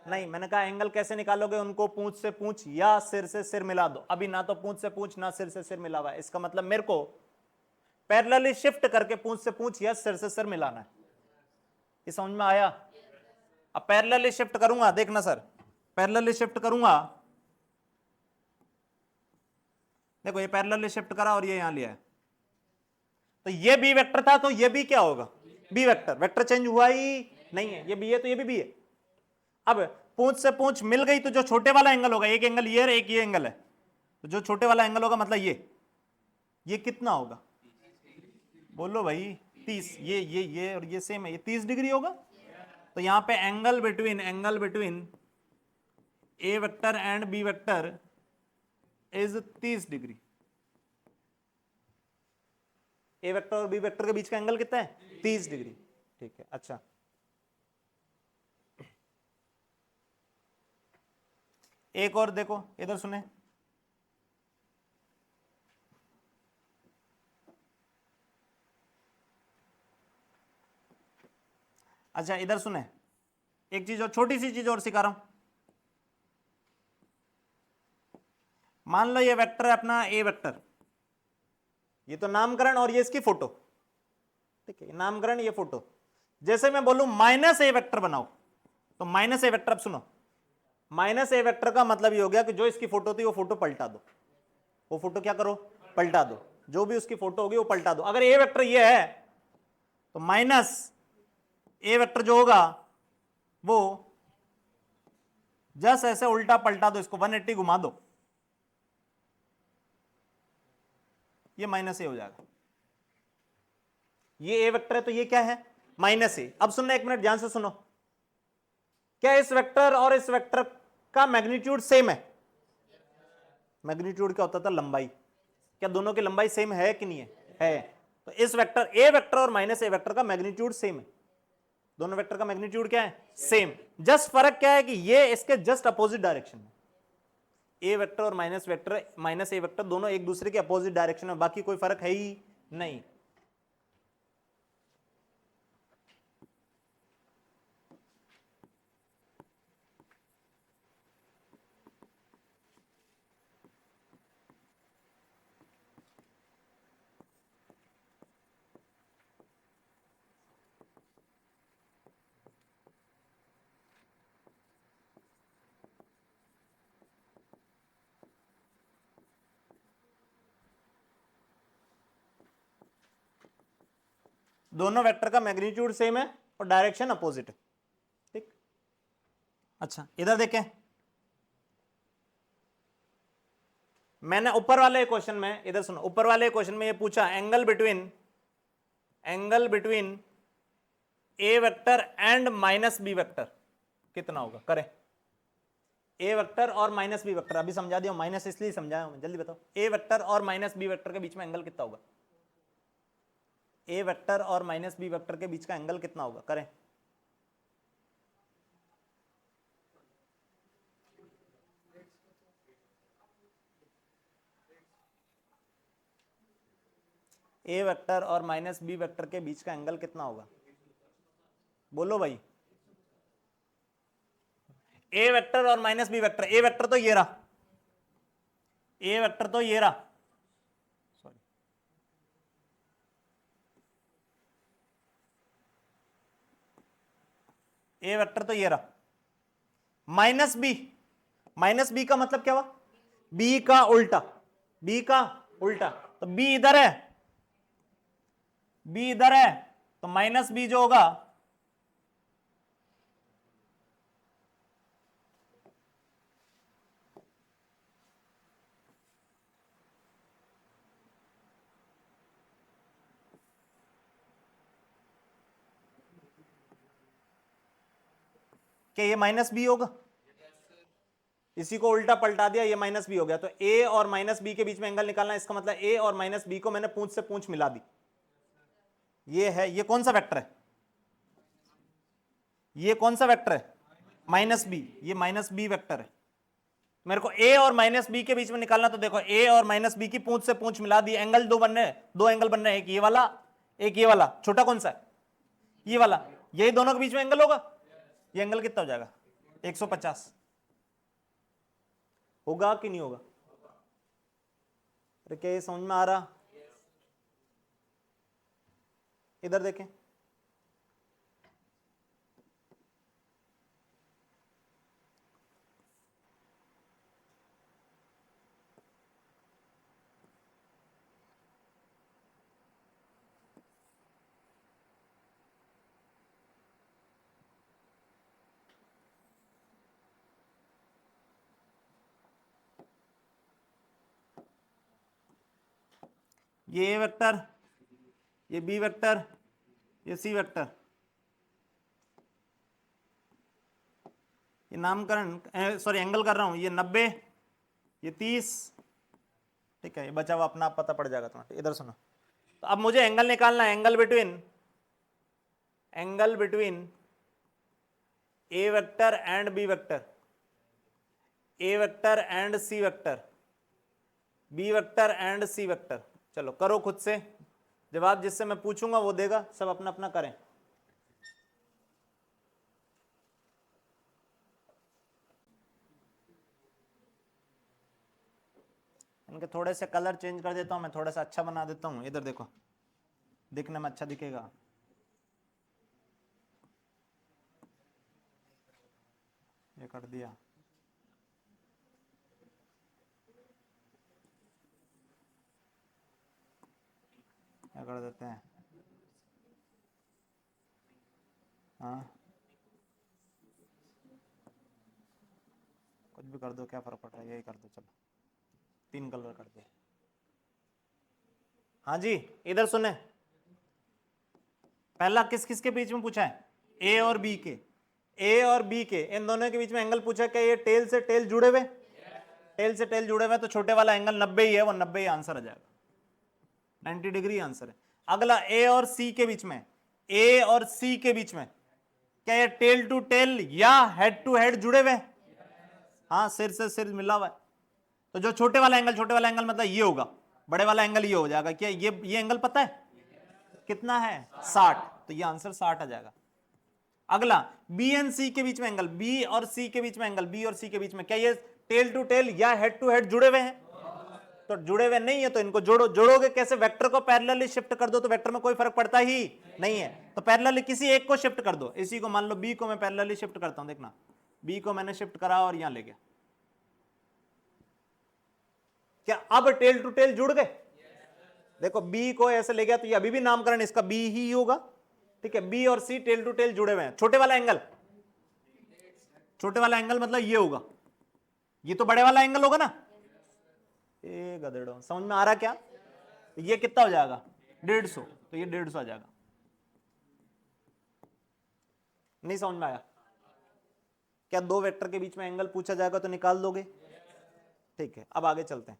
नहीं, मैंने कहा एंगल कैसे निकालोगे? उनको पूंछ से पूंछ या सिर से सिर मिला दो। अभी ना तो पूंछ से पूंछ ना सिर से सिर मिला हुआ है, इसका मतलब मेरे को पैरेलली शिफ्ट करके पूंछ से पूंछ या सिर से सिर मिलाना है। ये समझ में आया? अब पैरेलली शिफ्ट करूंगा, देखना सर, पैरेलली शिफ्ट करूंगा, देखो ये पैरेलली शिफ्ट करा और ये यहां लिया है, तो ये बी वेक्टर था, तो ये भी क्या होगा? B vector. वेक्टर चेंज हुआ ही नहीं है, ये बी है तो ये भी बी है। अब पूंछ से पूंछ मिल गई तो जो छोटे वाला एंगल होगा, एक एंगल ये है, एक ये एंगल है, तो जो छोटे वाला एंगल होगा मतलब ये कितना होगा? बोलो भाई 30। ये और ये सेम है, ये 30 डिग्री होगा। तो यहां पे angle between A vector and B vector is 30 degree. A vector और बी वेक्टर के बीच का एंगल कितना है? 30 डिग्री। ठीक है, अच्छा एक और देखो, इधर सुने, अच्छा इधर सुने, एक चीज और, छोटी सी चीज और सिखा रहा हूं। मान लो ये वेक्टर है अपना ए वेक्टर, ये तो नामकरण और ये इसकी फोटो। ठीक है, नामकरण ये फोटो। जैसे मैं बोलूं माइनस ए वेक्टर बनाओ, तो माइनस ए वेक्टर, अब सुनो, माइनस ए वेक्टर का मतलब ये हो गया कि जो इसकी फोटो थी वो फोटो पलटा दो। वो फोटो क्या करो? पलटा दो। जो भी उसकी फोटो होगी वो पलटा दो। अगर ए वेक्टर ये है तो माइनस ए वेक्टर जो होगा वो जस्ट ऐसे उल्टा पलटा दो, इसको 180 घुमा दो, ये माइनस ए हो जाएगा। ये ए वेक्टर है तो ये क्या है? माइनस ए। अब सुनना, एक मिनट ध्यान से सुनो, क्या इस वेक्टर और इस वेक्टर का मैग्नीट्यूड सेम है? मैग्नीट्यूड क्या होता था? लंबाई। क्या दोनों की लंबाई सेम है कि नहीं है? है। तो इस वेक्टर ए वेक्टर और माइनस ए वेक्टर का मैग्नीट्यूड सेम है, दोनों वेक्टर का मैग्नीट्यूड क्या है, सेम। जस्ट फर्क क्या है कि ये इसके जस्ट अपोजिट डायरेक्शन में, ए वेक्टर और माइनस ए वेक्टर दोनों एक दूसरे के अपोजिट डायरेक्शन में, बाकी कोई फर्क है ही नहीं। दोनों वेक्टर का मैग्नीट्यूड सेम है और डायरेक्शन अपोजिट है, ठीक। अच्छा इधर देखें, मैंने ऊपर वाले क्वेश्चन में, इधर सुनो, ऊपर वाले क्वेश्चन में ये पूछा angle between A vector and minus B vector कितना होगा, करें। ए वेक्टर और माइनस बी वेक्टर, अभी समझा दिया, माइनस इसलिए समझाया हूं, जल्दी बताओ। ए वेक्टर और माइनस बी वेक्टर के बीच में एंगल कितना होगा, ए वेक्टर और माइनस बी वेक्टर के बीच का एंगल कितना होगा, करें। ए वेक्टर और माइनस बी वेक्टर के बीच का एंगल कितना होगा, बोलो भाई। ए वेक्टर और minus B vector, A vector तो ये रहा, ए वेक्टर तो ये रहा, सॉरी, ए वेक्टर तो ये रहा, माइनस बी का मतलब क्या हुआ, बी का उल्टा, बी का उल्टा, तो बी इधर है, बी इधर है, तो माइनस बी जो होगा, क्या ये माइनस बी होगा, इसी को उल्टा पलटा दिया, ये माइनस बी हो गया। तो ए और माइनस बी के बीच में एंगल निकालना, इसका मतलब ए और माइनस बी को मैंने पूंछ से पूंछ मिला दी, ये है, ये कौन सा वेक्टर है, ये कौन सा वेक्टर है, माइनस बी, ये माइनस बी वेक्टर है। मेरे को ए और माइनस बी के बीच में निकालना, तो देखो ए और माइनस बी की पूंछ से पूंछ मिला दी, एंगल दो बन रहे हैं, दो एंगल बन रहे हैं, एक ये वाला एक ये वाला, छोटा कौन सा है, ये वाला, यही दोनों के बीच में एंगल होगा, ये एंगल कितना हो जाएगा, 150 होगा कि नहीं होगा। अरे क्या ये समझ में आ रहा, इधर देखें, ये ए वेक्टर, ये बी वेक्टर, ये सी वेक्टर, ये नामकरण सॉरी एंगल कर रहा हूं, ये 90, ये 30, ठीक है, ये बचा हुआ अपना आप पता पड़ जाएगा तुम्हारे। इधर सुनो, तो अब मुझे एंगल निकालना है, angle between A vector and B vector, A vector and C vector, B vector and C vector. चलो करो खुद से, जवाब जिससे मैं पूछूंगा वो देगा, सब अपना अपना करें। इनके थोड़े से कलर चेंज कर देता हूं मैं, थोड़ा सा अच्छा बना देता हूं, इधर देखो, दिखने में अच्छा दिखेगा। ये कर दिया, क्या कर देते हैं, हाँ कुछ भी कर दो, क्या फर्क पड़ रहा है, यही कर दो, चलो 3 कलर कर दो। हाँ जी इधर सुने, पहला किस किस के बीच में पूछा है, ए और बी के, ए और बी के इन दोनों के बीच में एंगल पूछा, क्या ये टेल से टेल जुड़े हुए, टेल से टेल जुड़े हुए, तो छोटे वाला एंगल 90 ही है, वो 90 ही आंसर आ जाएगा, 90 डिग्री आंसर है। अगला ए और सी के बीच में, ए और सी के बीच में क्या ये टेल टू टेल या हेड टू हेड जुड़े हुए हैं? हाँ, सिर से सिर मिला हुआ है। तो जो छोटे वाला एंगल मतलब ये होगा, बड़े वाला एंगल ये हो जाएगा। क्या ये एंगल पता है कितना है? 60। तो ये आंसर 60 आ जाएगा। अगला बी एंड सी के बीच में एंगल, बी और सी के बीच में एंगल, बी और सी के बीच में क्या ये टेल टू टेल या हेड टू हेड जुड़े हुए हैं? तो जुड़े हुए नहीं है तो इनको जोड़ो। जोड़ोगे कैसे? वेक्टर को पैरेलली शिफ्ट कर दो तो वेक्टर में कोई फर्क पड़ता ही नहीं है। तो पैरेलली किसी एक को शिफ्ट कर दो। इसी को मान लो बी को मैं पैरेलली शिफ्ट करता हूं, देखना बी को मैंने शिफ्ट करा और यहां ले गया। क्या अब टेल टू टेल जुड़ गए? देखो बी को ऐसे ले गया तो ये अभी भी नामकरण इसका बी ही होगा, ठीक है। बी और सी टेल टू टेल जुड़े हुए हैं। छोटे वाला एंगल मतलब ये होगा, ये तो बड़े वाला एंगल होगा ना। ए गधेड़ो, समझ में आ रहा क्या? ये कितना हो जाएगा? 150। तो ये 150 आ जाएगा। नहीं समझ में आया? क्या दो वेक्टर के बीच में एंगल पूछा जाएगा तो निकाल दोगे? ठीक है, अब आगे चलते हैं।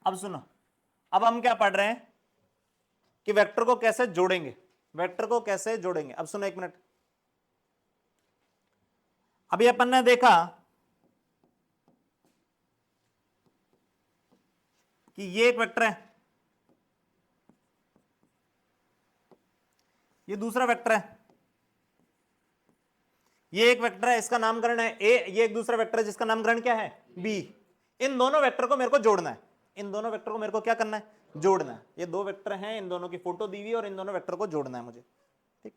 अब सुनो, अब हम क्या पढ़ रहे हैं कि वेक्टर को कैसे जोड़ेंगे। वेक्टर को कैसे जोड़ेंगे, अब सुनो एक मिनट। अभी अपन ने देखा कि ये एक वेक्टर है, ये दूसरा वेक्टर है, ये एक वेक्टर है, इसका नामकरण है ए, ये एक दूसरा वेक्टर है जिसका नामकरण क्या है? बी। इन दोनों वेक्टर को मेरे को जोड़ना है। इन दोनों वेक्टर को मेरे को क्या करना है? जोड़ना है। ये दो वेक्टर हैं, इन दोनों की फोटो दी हुई और इन दोनों वेक्टर को जोड़ना है मुझे, ठीक।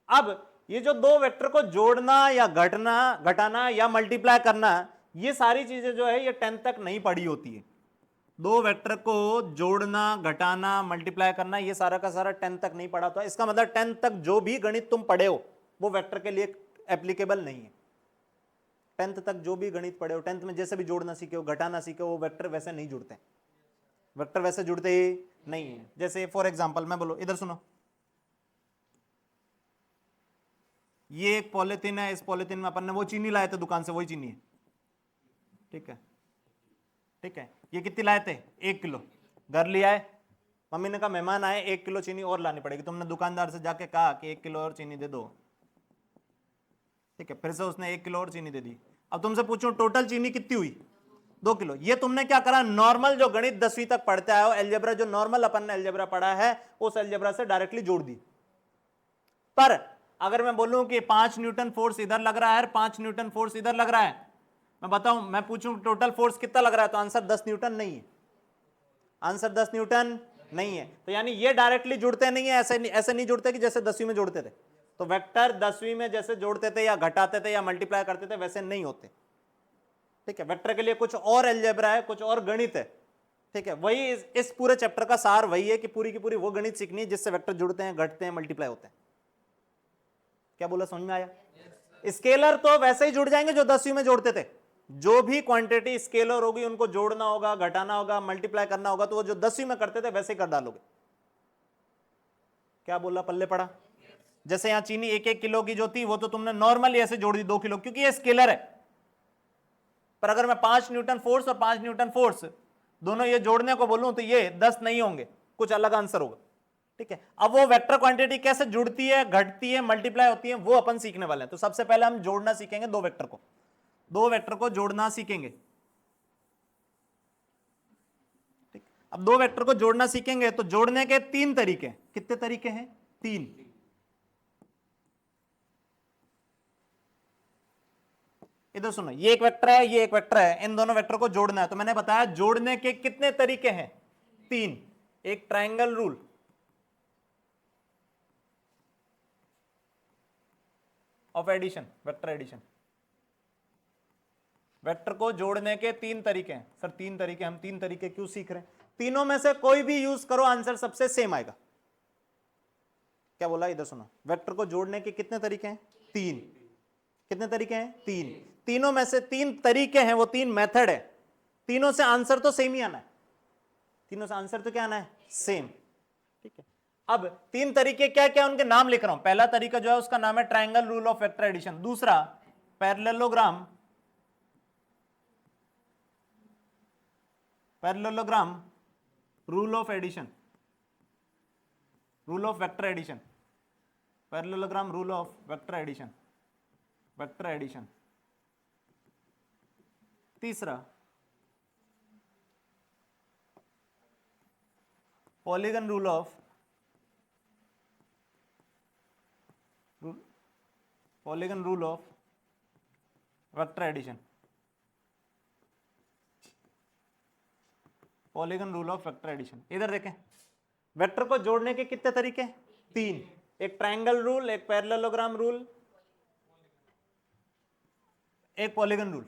अब ये जो दो वेक्टर को जोड़ना या घटाना या मल्टीप्लाई करना, ये सारी चीजें जो है ये 10th तक नहीं पढ़ी होती है। दो वेक्टर को जोड़ना, घटाना, मल्टीप्लाई करना, ये सारा का सारा 10th तक नहीं पढ़ा। तो इसका मतलब 10th तक जो भी गणित तुम पढ़े हो वो वेक्टर के लिए एप्लीकेबल नहीं है। 10th तक जो भी गणित पढ़े हो, 10th में जैसे भी जोड़ना सीखे हो, घटाना सीखे हो, वो वेक्टर वैसे नहीं जुड़ते। वेक्टर वैसे जुड़ते ही नहीं है। जैसे फॉर एग्जांपल मैं बोलो, इधर सुनो, ये एक पॉलिथीन है, इस पॉलिथीन में अपन ने वो चीनी लाए थे दुकान से, वही चीनी है, ठीक है, ठीक है। ये कितनी लाए थे? 1 किलो। घर ले आए, मम्मी ने कहा मेहमान आए, 1 किलो चीनी और लानी पड़ेगी। तुमने दुकानदार से जाके कहा कि 1 किलो और चीनी दे दो, ठीक है। फिर से उसने 1 किलो और चीनी दे दी। अब तुमसे पूछूं टोटल चीनी कितनी हुई? 2 किलो। ये तुमने क्या करा? नॉर्मल जो गणित 10वीं तक पढ़ते आए हो, एलजेब्रा, जो नॉर्मल अपन ने एलजेब्रा पढ़ा है, उस एलजेब्रा से डायरेक्टली जोड़ दी। पर अगर मैं बोलूं कि 5 न्यूटन फोर्स इधर लग रहा है, 5 न्यूटन फोर्स इधर लग रहा है, मैं बताऊं, मैं पूछूं टोटल फोर्स कितना लग रहा है, तो आंसर 10 न्यूटन नहीं है। आंसर 10 न्यूटन नहीं है। तो यानी ये डायरेक्टली जुड़ते नहीं है, ऐसे नहीं जुड़ते कि जैसे 10वीं में जोड़ते थे। तो वेक्टर 10वीं में जैसे जोड़ते थे या घटाते थे या मल्टीप्लाई करते थे, वैसे नहीं होते, ठीक है। वेक्टर के लिए कुछ और अलजेब्रा है, कुछ और गणित है, ठीक है। वही इस पूरे चैप्टर का सार वही है कि पूरी की पूरी वो गणित सीखनी है जिससे वेक्टर जुड़ते हैं, घटते हैं, मल्टीप्लाई होते हैं। क्या बोला, समझ में आया? स्केलर तो वैसे ही जुड़ जाएंगे जो 10वीं में जोड़ते थे। जो भी क्वांटिटी स्केलर होगी उनको जोड़ना होगा, घटाना होगा, मल्टीप्लाई करना होगा, तो वो जो 10वीं में करते थे वैसे कर डालोगे। क्या बोला, पल्ले पड़ा? जैसे यहां चीनी 1-1 किलो की जो थी वो तो तुमने नॉर्मली ऐसे जोड़ दी 2 किलो, क्योंकि ये स्केलर है। पर अगर मैं 5 न्यूटन फोर्स और 5 न्यूटन फोर्स दोनों ये जोड़ने को बोलूं तो ये 10 नहीं होंगे, कुछ अलग आंसर होगा, ठीक है। अब वो वेक्टर क्वांटिटी कैसे जुड़ती है, घटती है, मल्टीप्लाई होती है, वो अपन सीखने वाले हैं। तो सबसे पहले हम जोड़ना सीखेंगे, दो वेक्टर को जोड़ना सीखेंगे, ठीक। अब दो वेक्टर को जोड़ना सीखेंगे तो जोड़ने के 3 तरीके। कितने तरीके हैं? 3। इधर सुनो, ये एक वेक्टर है, ये एक वेक्टर है, इन दोनों वेक्टर को जोड़ना है। तो मैंने बताया जोड़ने के कितने तरीके हैं? 3। एक triangle rule, of addition, vector addition. Vector को जोड़ने के 3 तरीके हैं। सर 3 तरीके, हम 3 तरीके क्यों सीख रहे हैं? तीनों में से कोई भी यूज करो, आंसर सबसे सेम आएगा। क्या बोला, इधर सुनो, वेक्टर को जोड़ने के कितने तरीके हैं? तीन। कितने तरीके हैं? तीन। तीनों में से तीन तरीके हैं, वो तीन मेथड है, तीनों से आंसर तो सेम ही आना है, तीनों से आंसर तो क्या आना है? सेम। ठीक है, अब तीन तरीके क्या क्या उनके नाम लिख रहा हूं। पहला तरीका जो है उसका नाम है triangle rule of vector addition, दूसरा parallelogram rule of addition, rule of vector addition, parallelogram rule of vector addition, vector addition. तीसरा polygon rule of vector addition, polygon rule of vector addition. इधर देखें, वेक्टर को जोड़ने के कितने तरीके? तीन, एक ट्रायंगल रूल, एक पैरेललोग्राम रूल, एक पॉलीगन रूल।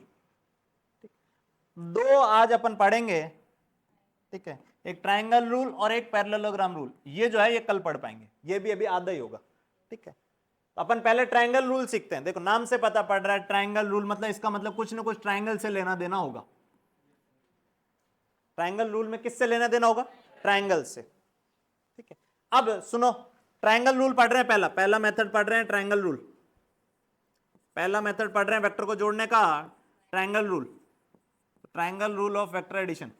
दो आज अपन पढ़ेंगे, ठीक है, एक ट्रायंगल रूल और एक पैरेललोग्राम रूल। ये जो है ये कल पढ़ पाएंगे, ये भी अभी आधा ही होगा। ठीक है, तो अपन पहले ट्रायंगल रूल सीखते हैं। देखो नाम से पता पड़ रहा है ट्रायंगल रूल, मतलब इसका मतलब कुछ ना कुछ ट्रायंगल से लेना देना होगा। ट्रायंगल रूल में किससे लेना देना होगा? ट्रायंगल से। ठीक है, अब सुनो, ट्रायंगल रूल पढ़ रहे हैं, पहला मेथड पढ़ रहे हैं ट्रायंगल रूल, पहला मेथड पढ़ रहे हैं वेक्टर को जोड़ने का, triangle rule, triangle rule of vector addition.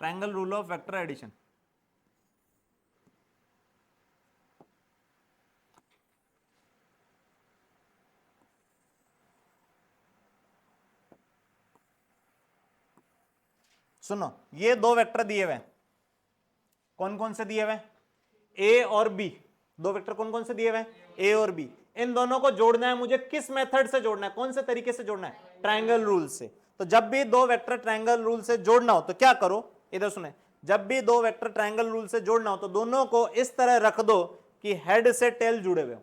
Triangle rule of vector addition. सुनो, ये दो वेक्टर दिए हुए हैं, कौन कौन से दिए हुए हैं? ए और बी। दो वेक्टर कौन कौन से दिए हुए हैं? ए और बी। इन दोनों को जोड़ना है मुझे, किस मेथड से जोड़ना है? कौन से तरीके से जोड़ना है? ट्रायंगल रूल से। तो जब भी दो वेक्टर ट्रायंगल रूल से जोड़ना हो तो क्या करो, इधर सुने, जब भी दो वेक्टर ट्रायंगल रूल से जोड़ना हो तो दोनों को इस तरह रख दो कि हेड से टेल जुड़े हुए हो।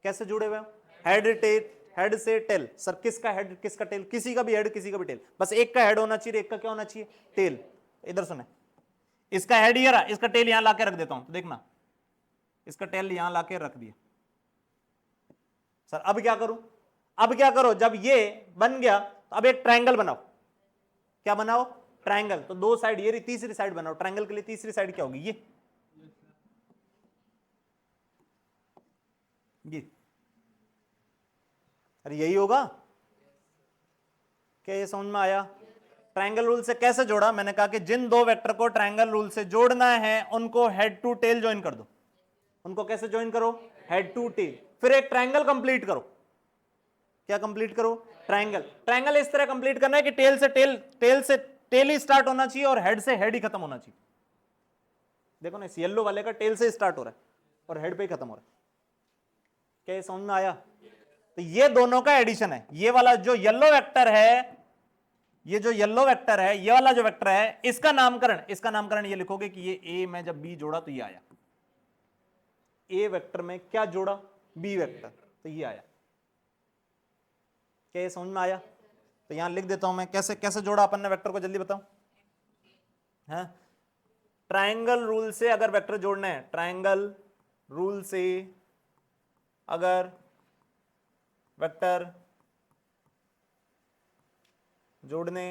कैसे जुड़े हुए हो? हेड से टेल। सर किसका हेड किसका टेल? किसी का भी हेड किसी का भी टेल, बस एक का हेड होना चाहिए, एक का क्या होना चाहिए? टेल। इधर सुने, इसका हेड ये रहा, इसका टेल यहां लाके रख देता हूं, तो देखना इसका टेल यहां लाके रख दिया। सर अब क्या करूं? अब क्या करो, जब ये बन गया तो अब एक ट्रायंगल बनाओ। क्या बनाओ? ट्रायंगल। तो दो साइड ये रही, तीसरी साइड बनाओ ट्रायंगल के लिए। तीसरी साइड क्या होगी? ये अरे यही होगा क्या? ये समझ में आया? ट्रायंगल रूल से कैसे जोड़ा? मैंने कहा कि जिन दो वेक्टर को ट्रायंगल रूल से जोड़ना है उनको हेड टू टेल ज्वाइन कर दो। उनको कैसे ज्वाइन करो? Head to tail. फिर एक ट्रायंगल कंप्लीट करो। क्या कंप्लीट करो? ट्रायंगल। ट्रायंगल इस तरह कंप्लीट करना है कि टेल से टेल ही स्टार्ट होना चाहिए और हेड से हेड ही खत्म होना चाहिए। देखो ना, इस येलो वाले का टेल से स्टार्ट हो रहा है और हेड पे ही खत्म हो रहा है। क्या ये समझ में आया? तो ये दोनों का एडिशन है। ये वाला जो येलो वेक्टर है, ये जो येलो वेक्टर है, ये वाला जो वेक्टर है, इसका नामकरण ये लिखोगे कि ये ए में जब बी जोड़ा तो ये आया। ए वेक्टर में क्या जोड़ा? बी वेक्टर, तो ये आया। क्या ये समझ में आया? तो यहां लिख देता हूं मैं, कैसे कैसे जोड़ा अपन ने वेक्टर को, जल्दी बताओ। है ट्रायंगल रूल से अगर वेक्टर जोड़ना है, ट्रायंगल रूल से अगर वेक्टर जोड़ने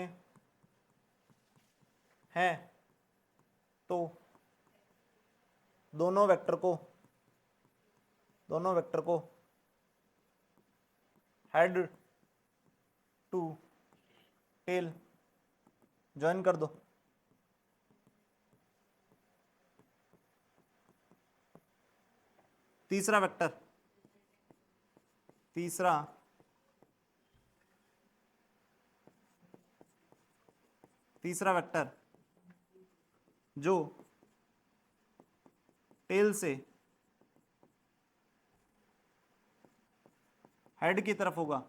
हैं तो दोनों वेक्टर को हेड टू टेल ज्वाइन कर दो। तीसरा वेक्टर, तीसरा वेक्टर जो टेल से हेड की तरफ होगा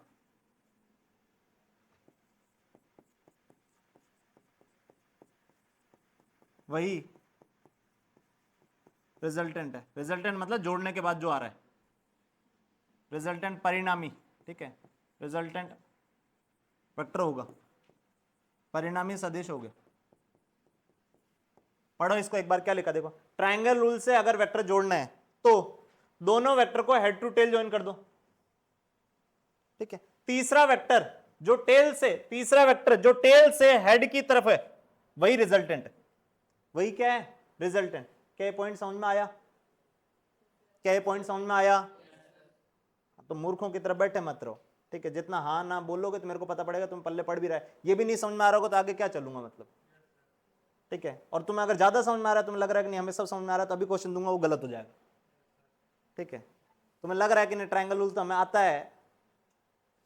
वही रिजल्टेंट है। रिजल्टेंट मतलब जोड़ने के बाद जो आ रहा है, रिजल्टेंट परिणामी। ठीक है, रिजल्टेंट वेक्टर होगा, परिणामी सदिश हो गया। पढ़ो इसको एक बार, क्या लिखा देखो, ट्रायंगल रूल से अगर वेक्टर जोड़ना है तो दोनों वेक्टर को हेड टू टेल ज्वाइन कर दो, ठीक है। तीसरा वेक्टर जो टेल से हेड की तरफ है वही रिजल्टेंट है, वही क्या है, रिजल्टेंट। क्या ये पॉइंट समझ में आया? क्या ये पॉइंट समझ में आया? तो मूर्खों की तरफ बैठे मत रहो, ठीक है। जितना हाँ ना बोलोगे तो मेरे को पता पड़ेगा तुम पल्ले पढ़ भी रहा है। ये भी नहीं समझ में आ रहा होगा तो आगे क्या चलूंगा मतलब, ठीक है। और तुम्हें अगर ज्यादा समझ में आ रहा है, तुम्हें लग रहा है कि नहीं हमें सब समझ में आ रहा है, तो अभी क्वेश्चन दूंगा वो गलत हो जाएगा, ठीक है। तुम्हें लग रहा है कि नहीं ट्रायंगल रूल तो हमें आता है,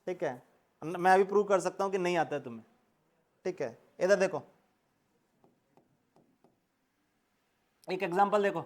ठीक है, मैं अभी प्रूव कर सकता हूं कि नहीं आता है तुम्हें, ठीक है। इधर देखो, एक एग्जांपल देखो,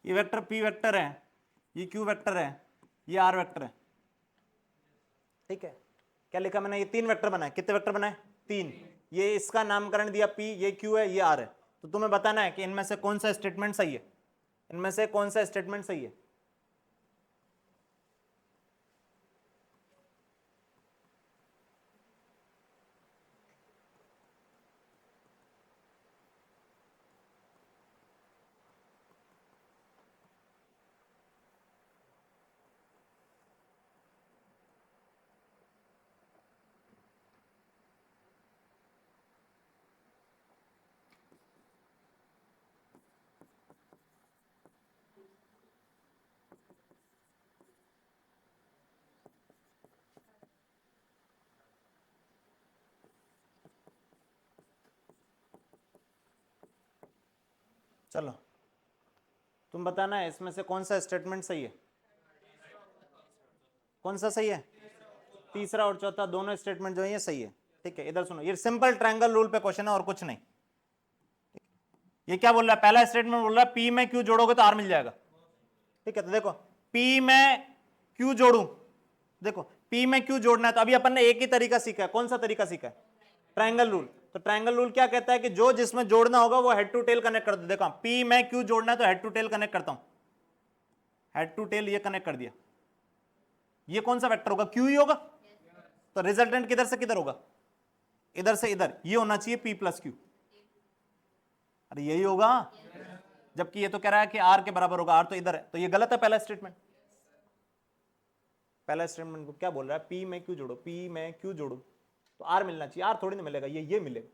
ये वेक्टर पी वेक्टर है, ये क्यू वेक्टर है, ये आर वेक्टर है, ठीक है। क्या लिखा मैंने? ये तीन वेक्टर बनाए। कितने वेक्टर बनाए? तीन। ये इसका नामकरण दिया पी, ये क्यू है, ये आर है। तो तुम्हें बताना है कि इनमें से कौन सा स्टेटमेंट सही है, इनमें से कौन सा स्टेटमेंट सही है। चलो तुम बताना है इसमें से कौन सा स्टेटमेंट सही है, कौन सा सही है। तीसरा और चौथा दोनों स्टेटमेंट जो है ये सही है, ठीक है। इधर सुनो, ये सिंपल ट्रायंगल रूल पे क्वेश्चन है और कुछ नहीं। ये क्या बोल रहा है? पहला स्टेटमेंट बोल रहा है पी में क्यू जोड़ोगे तो आर मिल जाएगा, ठीक है। तो देखो पी में क्यू जोड़ू, देखो पी में क्यू जोड़ना है तो अभी अपन ने एक ही तरीका सीखा है। कौन सा तरीका सीखा है? Triangle rule. तो ट्रायंगल रूल क्या कहता है कि जो जिसमें जोड़ना होगा वो हेड टू टेल कनेक्ट कर दो। देखो पी में क्यू जोड़ना है तो हेड टू टेल कनेक्ट करता हूं, हेड टू टेल ये कनेक्ट कर दिया। ये कौन सा वेक्टर होगा? क्यू ही होगा। तो रिजल्टेंट किधर से किधर होगा? इधर से इधर। ये होना चाहिए पी प्लस क्यू। अरे यही होगा, जबकि ये तो कह रहा है कि आर के बराबर होगा, आर तो इधर है, तो ये गलत है पहला स्टेटमेंट। पहला स्टेटमेंट को क्या बोल रहा है? पी में क्यू जोड़ो, पी में क्यू जोड़ो तो आर मिलना चाहिए। आर थोड़ी ना मिलेगा, ये मिलेगा,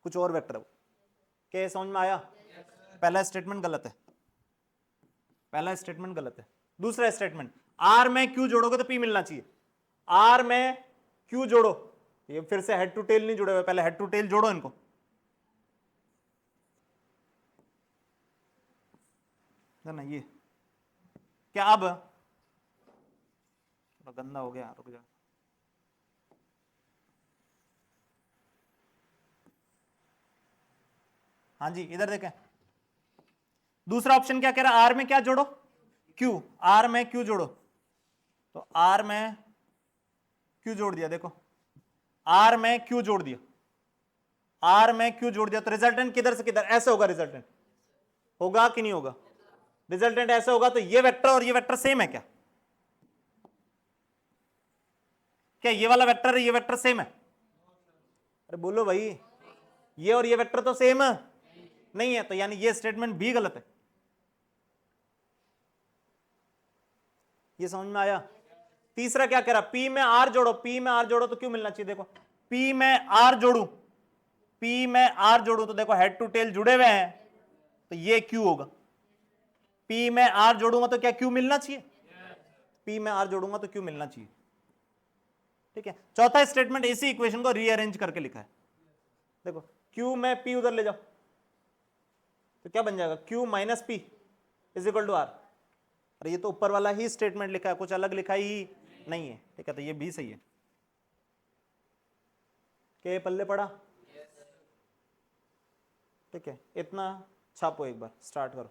कुछ और वेक्टर है। क्या समझ में आया? पहला स्टेटमेंट गलत है, पहला स्टेटमेंट गलत है। दूसरा स्टेटमेंट, आर में क्यू जोड़ोगे तो पी मिलना चाहिए। आर में क्यू जोड़ो, ये फिर से हेड टू टेल नहीं जुड़े हुए, पहले हेड टू टेल जोड़ो इनको। ना ये क्या अब गंदा हो गया, रुक जा। हाँ जी, इधर देखें, दूसरा ऑप्शन क्या कह रहा है? आर में क्या जोड़ो? क्यू। आर में क्यू जोड़ो, तो आर में क्यू जोड़ दिया। देखो आर में क्यू जोड़ दिया, आर में क्यू जोड़ दिया, तो रिजल्टेंट किधर से किधर? ऐसे होगा। रिजल्टेंट होगा कि नहीं होगा? रिजल्टेंट ऐसे होगा। तो ये वेक्टर और ये वेक्टर सेम है क्या? क्या ये वाला वेक्टर है, ये वेक्टर सेम है? अरे बोलो भाई, ये और ये वेक्टर तो सेम है नहीं है, तो यानी ये स्टेटमेंट भी गलत है। ये समझ में आया? तीसरा क्या कह रहा? पी में आर जोड़ो, पी में आर जोड़ो तो क्यों मिलना चाहिए? देखो पी में आर जोड़ू, पी में आर जोड़ू तो देखो हेड टू टेल जुड़े हुए हैं, तो ये क्यू होगा। पी में आर जोड़ूंगा तो क्या क्यू मिलना चाहिए? पी में आर जोड़ूंगा तो क्यू मिलना चाहिए, ठीक है। चौथा स्टेटमेंट इसी इक्वेशन को रीअरेंज करके लिखा है। देखो क्यू में पी उधर ले जाओ तो क्या बन जाएगा? Q minus P is equal to R. अरे ये तो ऊपर वाला ही स्टेटमेंट लिखा है, कुछ अलग लिखा ही नहीं है, ठीक है। तो ये भी सही है। क्या पल्ले पड़ा? ठीक है, इतना छापो, एक बार स्टार्ट करो।